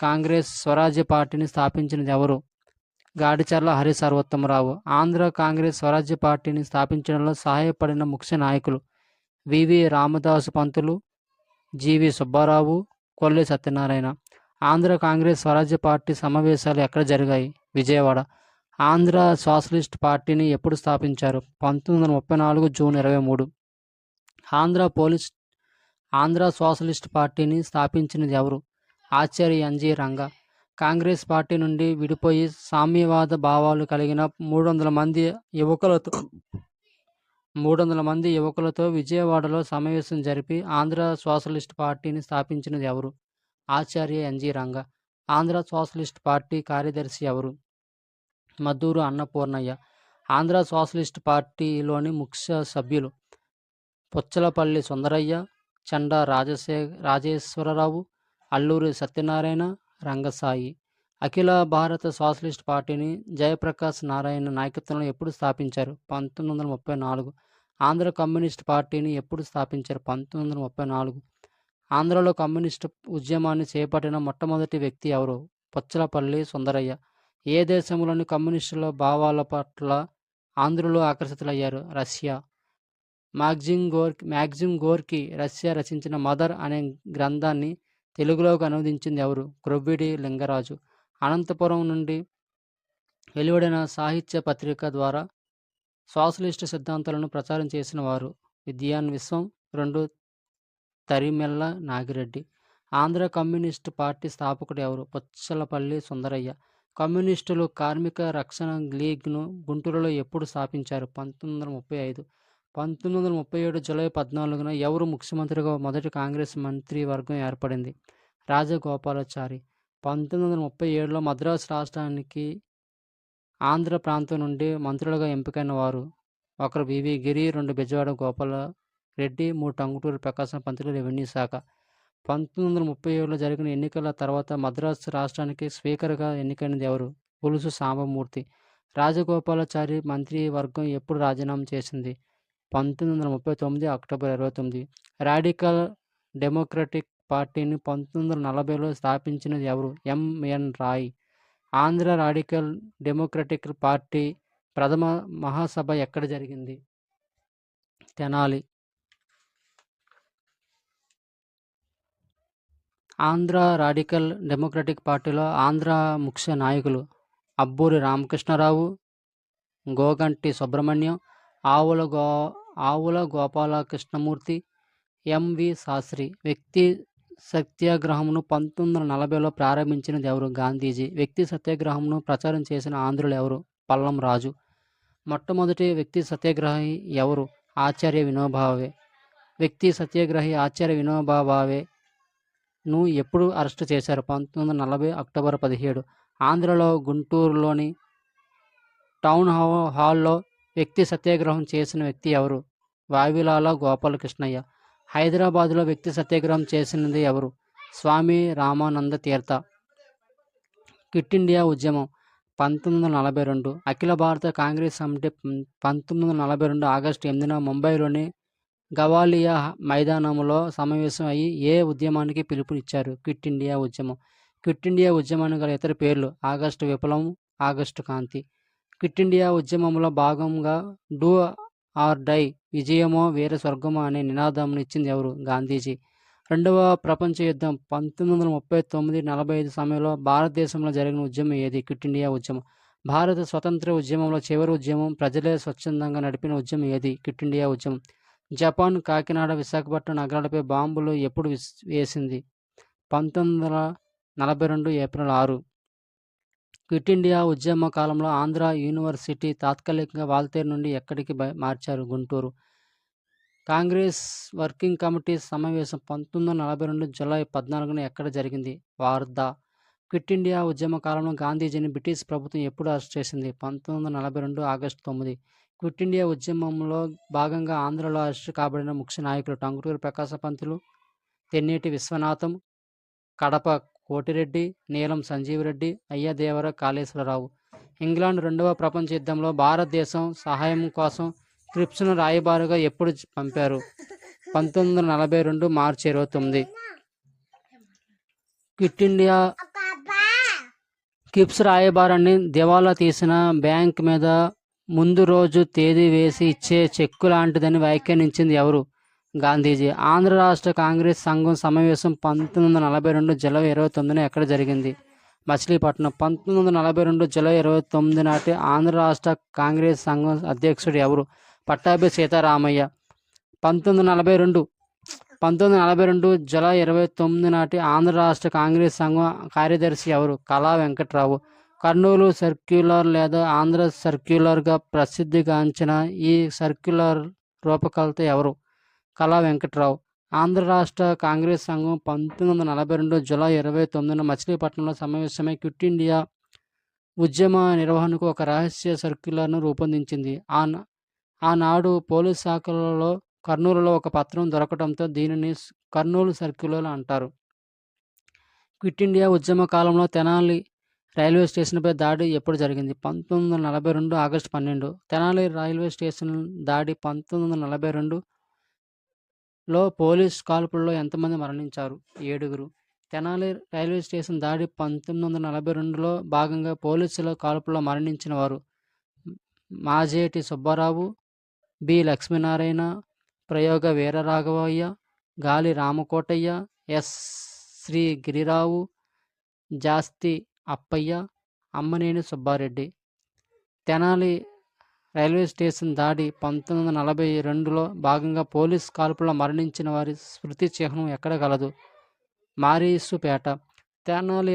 కాంగ్రెస్ స్వరాజ్య పార్టీని స్థాపించినది ఎవరు? గాడిచర్ల హరి సర్వోత్తమరావు. ఆంధ్ర కాంగ్రెస్ స్వరాజ్య పార్టీని స్థాపించడంలో సహాయపడిన ముఖ్య నాయకులు వివి రామదాసు పంతులు, జీవి సుబ్బారావు, కొల్లి సత్యనారాయణ. ఆంధ్ర కాంగ్రెస్ స్వరాజ్య పార్టీ సమావేశాలు ఎక్కడ జరిగాయి? విజయవాడ. ఆంధ్ర సోషలిస్ట్ పార్టీని ఎప్పుడు స్థాపించారు? 1934 జూన్ 23. ఆంధ్ర సోషలిస్ట్ పార్టీని స్థాపించినది ఎవరు? ఆచార్య ఎన్జి రంగా. కాంగ్రెస్ పార్టీ నుండి విడిపోయి సామ్యవాద భావాలు కలిగిన 300 మంది యువకులతో విజయవాడలో సమావేశం జరిపి ఆంధ్ర సోషలిస్ట్ పార్టీని స్థాపించినది ఎవరు? Acharya N G Ranga. Andhra socialist party కార్యదర్శి ఎవరు? మద్దూరు అన్నపూర్ణయ్య. ఆంధ్ర సోషలిస్ట్ పార్టీలోని ముఖ్య సభ్యులు పుచ్చలపల్లి సుందరయ్య, చండా రాజేశ్వరరావు, అల్లూరి సత్యనారాయణ, రంగసాయి. అఖిల భారత సోషలిస్ట్ పార్టీని జయప్రకాష్ నారాయణ నాయకత్వంలో ఎప్పుడు స్థాపించారు? 1934. ఆంధ్ర కమ్యూనిస్ట్ పార్టీని ఎప్పుడు స్థాపించారు? 1934. ఆంధ్రలో కమ్యూనిస్టు ఉద్యమాన్ని చేపట్టిన మొట్టమొదటి వ్యక్తి ఎవరు? పుచ్చలపల్లి సుందరయ్య. ఏ దేశంలోని కమ్యూనిస్టుల భావాల పట్ల ఆంధ్రులు ఆకర్షితులయ్యారు? రష్యా. మ్యాగ్జిమ్ గోర్కీ రష్యా రచించిన మదర్ అనే గ్రంథాన్ని తెలుగులోకి అనువదించింది ఎవరు? క్రొవ్విడి లింగరాజు. అనంతపురం నుండి వెలువడిన సాహిత్య పత్రిక ద్వారా సోషలిస్టు సిద్ధాంతాలను ప్రచారం చేసిన వారు? విద్యాన్ విశ్వం, 2 తరిమెల్ల నాగిరెడ్డి. ఆంధ్ర కమ్యూనిస్టు పార్టీ స్థాపకుడు ఎవరు? పుచ్చలపల్లి సుందరయ్య. కమ్యూనిస్టులు కార్మిక రక్షణ లీగ్ను గుంటూరులో ఎప్పుడు స్థాపించారు? 1935. 1937 జూలై 14న ఎవరు ముఖ్యమంత్రిగా మొదటి కాంగ్రెస్ మంత్రివర్గం ఏర్పడింది? రాజగోపాలాచారి. 1937లో మద్రాసు రాష్ట్రానికి ఆంధ్ర ప్రాంతం నుండి మంత్రులుగా ఎంపికైన వారు? ఒకరు వివి గిరి, 2 బెజవాడ గోపాలరెడ్డి, 3 టంగుటూరి ప్రకాశం పంతులు, రెవెన్యూ శాఖ. 1937లో జరిగిన ఎన్నికల తర్వాత మద్రాసు రాష్ట్రానికి స్పీకర్గా ఎన్నికైనది ఎవరు? పులుసు సాంబమూర్తి. రాజగోపాలాచారి మంత్రివర్గం ఎప్పుడు రాజీనామా చేసింది? 1939 అక్టోబర్ 29. రాడికల్ డెమోక్రటిక్ పార్టీని 1940లో స్థాపించినది ఎవరు? MN Roy. Andhra radical democratic party ప్రథమ మహాసభ ఎక్కడ జరిగింది? తెనాలి. ఆంధ్ర రాడికల్ డెమోక్రటిక్ పార్టీలో ఆంధ్ర ముఖ్య నాయకులు అబ్బూరి రామకృష్ణరావు, గోగంటి సుబ్రహ్మణ్యం, ఆవుల గోపాలకృష్ణమూర్తి, ఎంవి శాస్త్రి. వ్యక్తి సత్యాగ్రహంను 1940లో ప్రారంభించినది ఎవరు? గాంధీజీ. వ్యక్తి సత్యాగ్రహంను ప్రచారం చేసిన ఆంధ్రులు ఎవరు? పల్లం రాజు. మొట్టమొదటి వ్యక్తి సత్యాగ్రహి ఎవరు? ఆచార్య వినోబా భావే. వ్యక్తి సత్యాగ్రహి ఆచార్య వినోబా భావేను ఎప్పుడు అరెస్టు చేశారు? 1940 అక్టోబర్ 17. ఆంధ్రలో గుంటూరులోని టౌన్ హాల్లో వ్యక్తి సత్యాగ్రహం చేసిన వ్యక్తి ఎవరు? వావిలాల గోపాలకృష్ణయ్య. హైదరాబాదులో వ్యక్తి సత్యాగ్రహం చేసినది ఎవరు? స్వామి రామానంద తీర్థ. క్విట్ ఇండియా ఉద్యమం 1942. అఖిల భారత కాంగ్రెస్ కమిటీ 1942 ఆగస్టు 8న ముంబైలోని గవాలియా మైదానంలో సమావేశం అయ్యి ఏ ఉద్యమానికి పిలుపునిచ్చారు? క్విట్ ఇండియా ఉద్యమం. క్విట్ ఇండియా ఉద్యమానికి గల ఇతర పేర్లు: ఆగస్టు విప్లవం, ఆగస్టు కాంతి. క్విట్ ఇండియా ఉద్యమంలో భాగంగా డూ ఆర్ డై, విజయమో వీర స్వర్గమో అనే నినాదం ఇచ్చింది ఎవరు? గాంధీజీ. రెండవ ప్రపంచ యుద్ధం 1939-45 సమయంలో భారతదేశంలో జరిగిన ఉద్యమం ఏది? క్విట్ ఇండియా ఉద్యమం. భారత స్వతంత్ర ఉద్యమంలో చివరి ఉద్యమం, ప్రజలే స్వచ్ఛందంగా నడిపిన ఉద్యమం ఏది? క్విట్ ఇండియా ఉద్యమం. జపాన్ కాకినాడ, విశాఖపట్నం నగరాలపై బాంబులు ఎప్పుడు వేసింది? 1942 ఏప్రిల్ 6. క్విట్ ఇండియా ఉద్యమ కాలంలో ఆంధ్ర యూనివర్సిటీ తాత్కాలికంగా వాల్తేరు నుండి ఎక్కడికి మార్చారు? గుంటూరు. కాంగ్రెస్ వర్కింగ్ కమిటీ సమావేశం 1942 జూలై 14న ఎక్కడ జరిగింది? వార్ధా. క్విట్ ఇండియా ఉద్యమ కాలంలో గాంధీజీని బ్రిటిష్ ప్రభుత్వం ఎప్పుడు అరెస్ట్ చేసింది? 1942 ఆగస్టు 9. క్విట్ ఇండియా ఉద్యమంలో భాగంగా ఆంధ్రలో అరెస్టు కాబడిన ముఖ్య నాయకులు: టంగుటూరి ప్రకాశ పంతులు, తెన్నేటి విశ్వనాథం, కడప కోటిరెడ్డి, నీలం సంజీవరెడ్డి, అయ్యదేవర కాళేశ్వరరావు. ఇంగ్లాండ్ రెండవ ప్రపంచ యుద్ధంలో భారతదేశం సహాయం కోసం క్రిప్స్ను రాయబారిగా ఎప్పుడు పంపారు? 1942 మార్చి 29. క్విట్ ఇండియా క్రిప్స్ రాయబారాన్ని దివాలా తీసిన బ్యాంక్ మీద ముందు రోజు తేదీ వేసి ఇచ్చే చెక్కు లాంటిదని వ్యాఖ్యానించింది ఎవరు? గాంధీజీ. ఆంధ్ర రాష్ట్ర కాంగ్రెస్ సంఘం సమావేశం 1942 జూలై 29న ఎక్కడ జరిగింది? మచిలీపట్నం. 1942 జూలై 29 నాటి ఆంధ్ర రాష్ట్ర కాంగ్రెస్ సంఘం అధ్యక్షుడు ఎవరు? పట్టాభి సీతారామయ్య. 1942 జూలై 29 నాటి ఆంధ్ర రాష్ట్ర కాంగ్రెస్ సంఘం కార్యదర్శి ఎవరు? కళా వెంకట్రావు. కర్నూలు సర్క్యులర్ లేదా ఆంధ్ర సర్క్యులర్గా ప్రసిద్ధిగాంచిన ఈ సర్క్యులర్ రూపకర్త ఎవరు? కళా వెంకట్రావు. ఆంధ్ర రాష్ట్ర కాంగ్రెస్ సంఘం 1942 జూలై 29న మచిలీపట్నంలో సమావేశమై క్విట్ ఇండియా ఉద్యమ నిర్వహణకు ఒక రహస్య సర్క్యులర్ను రూపొందించింది. ఆనాడు పోలీస్ శాఖలలో కర్నూలులో ఒక పత్రం దొరకడంతో దీనిని కర్నూలు సర్క్యులర్ అంటారు. క్విట్ ఇండియా ఉద్యమ కాలంలో తెనాలి రైల్వే స్టేషన్పై దాడి ఎప్పుడు జరిగింది? 1942 ఆగస్టు 12. తెనాలి రైల్వే స్టేషన్ దాడి 1942లో పోలీస్ కాల్పుల్లో ఎంతమంది మరణించారు? 7. తెనాలి రైల్వే స్టేషన్ దాడి 1942లో భాగంగా పోలీసుల కాల్పుల్లో మరణించిన వారు: మాజేటి సుబ్బారావు, బి లక్ష్మీనారాయణ, ప్రయోగ వీరరాఘవయ్య, గాలి రామకోటయ్య, ఎస్ శ్రీగిరిరావు, జాస్తి అప్పయ్య, అమ్మనేని సుబ్బారెడ్డి. తెనాలి రైల్వే స్టేషన్ దాడి 1942లో భాగంగా పోలీస్ కాల్పుల్లో మరణించిన వారి స్మృతి చిహ్నం ఎక్కడ కలదు? మారీసుపేట. తెనాలి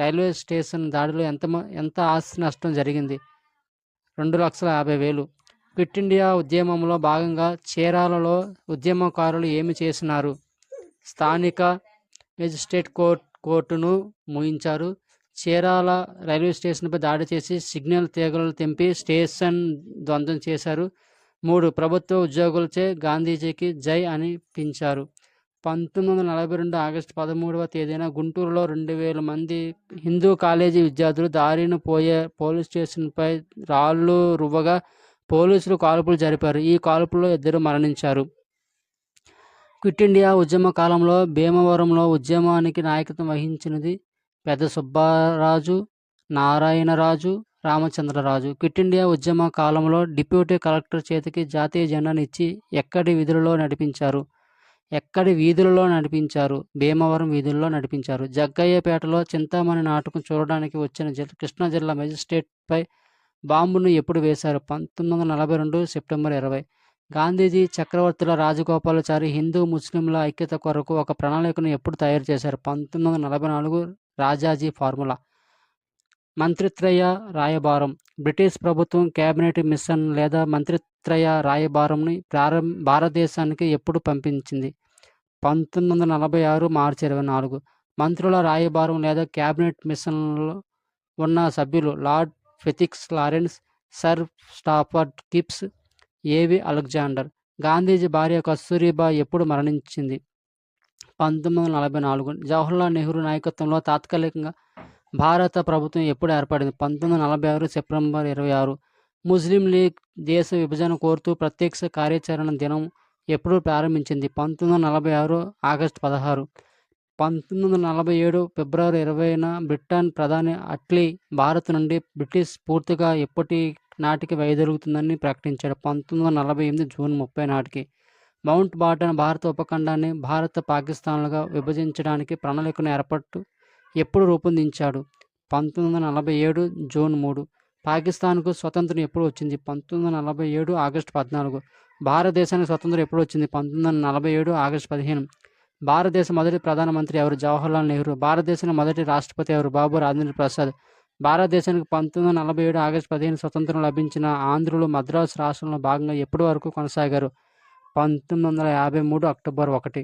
రైల్వే స్టేషన్ దాడిలో ఎంత ఆస్తి నష్టం జరిగింది? 2,50,000. క్విట్ ఇండియా ఉద్యమంలో భాగంగా చీరాలలో ఉద్యమకారులు ఏమి చేసినారు? స్థానిక మెజిస్ట్రేట్ కోర్టును మూయించారు. చీరాల రైల్వే స్టేషన్పై దాడి చేసి సిగ్నల్ తీగలు తెంపి స్టేషన్ ధ్వంసం చేశారు. 3. ప్రభుత్వ ఉద్యోగులచే గాంధీజీకి జై అనిపించారు. 1942 ఆగస్టు 13వ తేదీన గుంటూరులో 2,000 మంది హిందూ కాలేజీ విద్యార్థులు దారిన పోయే పోలీస్ స్టేషన్పై రాళ్లు రువ్వగా పోలీసులు కాల్పులు జరిపారు. ఈ కాల్పుల్లో 2 మరణించారు. క్విట్ ఇండియా ఉద్యమ కాలంలో భీమవరంలో ఉద్యమానికి నాయకత్వం వహించినది పెద్ద సుబ్బారాజు, నారాయణరాజు, రామచంద్రరాజు. క్విట్ ఇండియా ఉద్యమ కాలంలో డిప్యూటీ కలెక్టర్ చేతికి జాతీయ జెండాను ఇచ్చి ఎక్కడి వీధులలో నడిపించారు? భీమవరం వీధుల్లో నడిపించారు. జగ్గయ్యపేటలో చింతామణి నాటకం చూడడానికి వచ్చిన కృష్ణా జిల్లా మెజిస్ట్రేట్పై బాంబును ఎప్పుడు వేశారు? 1942 సెప్టెంబర్ 20. గాంధీజీ చక్రవర్తుల రాజగోపాలాచారి హిందూ ముస్లింల ఐక్యత కొరకు ఒక ప్రణాళికను ఎప్పుడు తయారు చేశారు? 1944 రాజాజీ ఫార్ములా. మంత్రిత్రయ రాయబారం. బ్రిటిష్ ప్రభుత్వం కేబినెట్ మిషన్ లేదా మంత్రిత్రయ రాయబారంని భారతదేశానికి ఎప్పుడు పంపించింది? 1946 మార్చి 24. మంత్రుల రాయబారం లేదా కేబినెట్ మిషన్లో ఉన్న సభ్యులు: లార్డ్ ఫెథిక్స్ లారెన్స్, సర్ స్టాఫర్డ్ కిప్స్, ఏవి అలెగ్జాండర్. గాంధీజీ భార్య కస్తూరిబా ఎప్పుడు మరణించింది? 1944. జవహర్లాల్ నెహ్రూ నాయకత్వంలో తాత్కాలికంగా భారత ప్రభుత్వం ఎప్పుడు ఏర్పడింది? 1946 సెప్టెంబర్ 26. ముస్లిం లీగ్ దేశ విభజన కోరుతూ ప్రత్యక్ష కార్యాచరణ దినం ఎప్పుడు ప్రారంభించింది? 1946 ఆగస్టు 16. 1947 ఫిబ్రవరి 20న బ్రిటన్ ప్రధాని అట్లీ భారత్ నుండి బ్రిటిష్ పూర్తిగా ఎప్పటి నాటికి వైదొలుగుతుందని ప్రకటించాడు. 1948 జూన్ 30 నాటికి మౌంట్ బాటన్ భారత ఉపఖండాన్ని భారత పాకిస్తాన్లుగా విభజించడానికి ప్రణాళికను ఎప్పుడు రూపొందించాడు? 1947 జూన్ 3. పాకిస్తాన్కు స్వతంత్రం ఎప్పుడు వచ్చింది? 1947 ఆగస్టు 14. భారతదేశానికి స్వతంత్రం ఎప్పుడు వచ్చింది? 1947 ఆగస్టు 15. భారతదేశ మొదటి ప్రధానమంత్రి ఎవరు? జవహర్లాల్ నెహ్రూ. భారతదేశానికి మొదటి రాష్ట్రపతి ఎవరు? బాబు రాజేంద్ర ప్రసాద్. భారతదేశానికి 1947 ఆగస్టు 15 స్వతంత్రం లభించిన ఆంధ్రులు మద్రాసు రాష్ట్రంలో భాగంగా ఎప్పటి వరకు కొనసాగారు? 1953 అక్టోబర్ 1.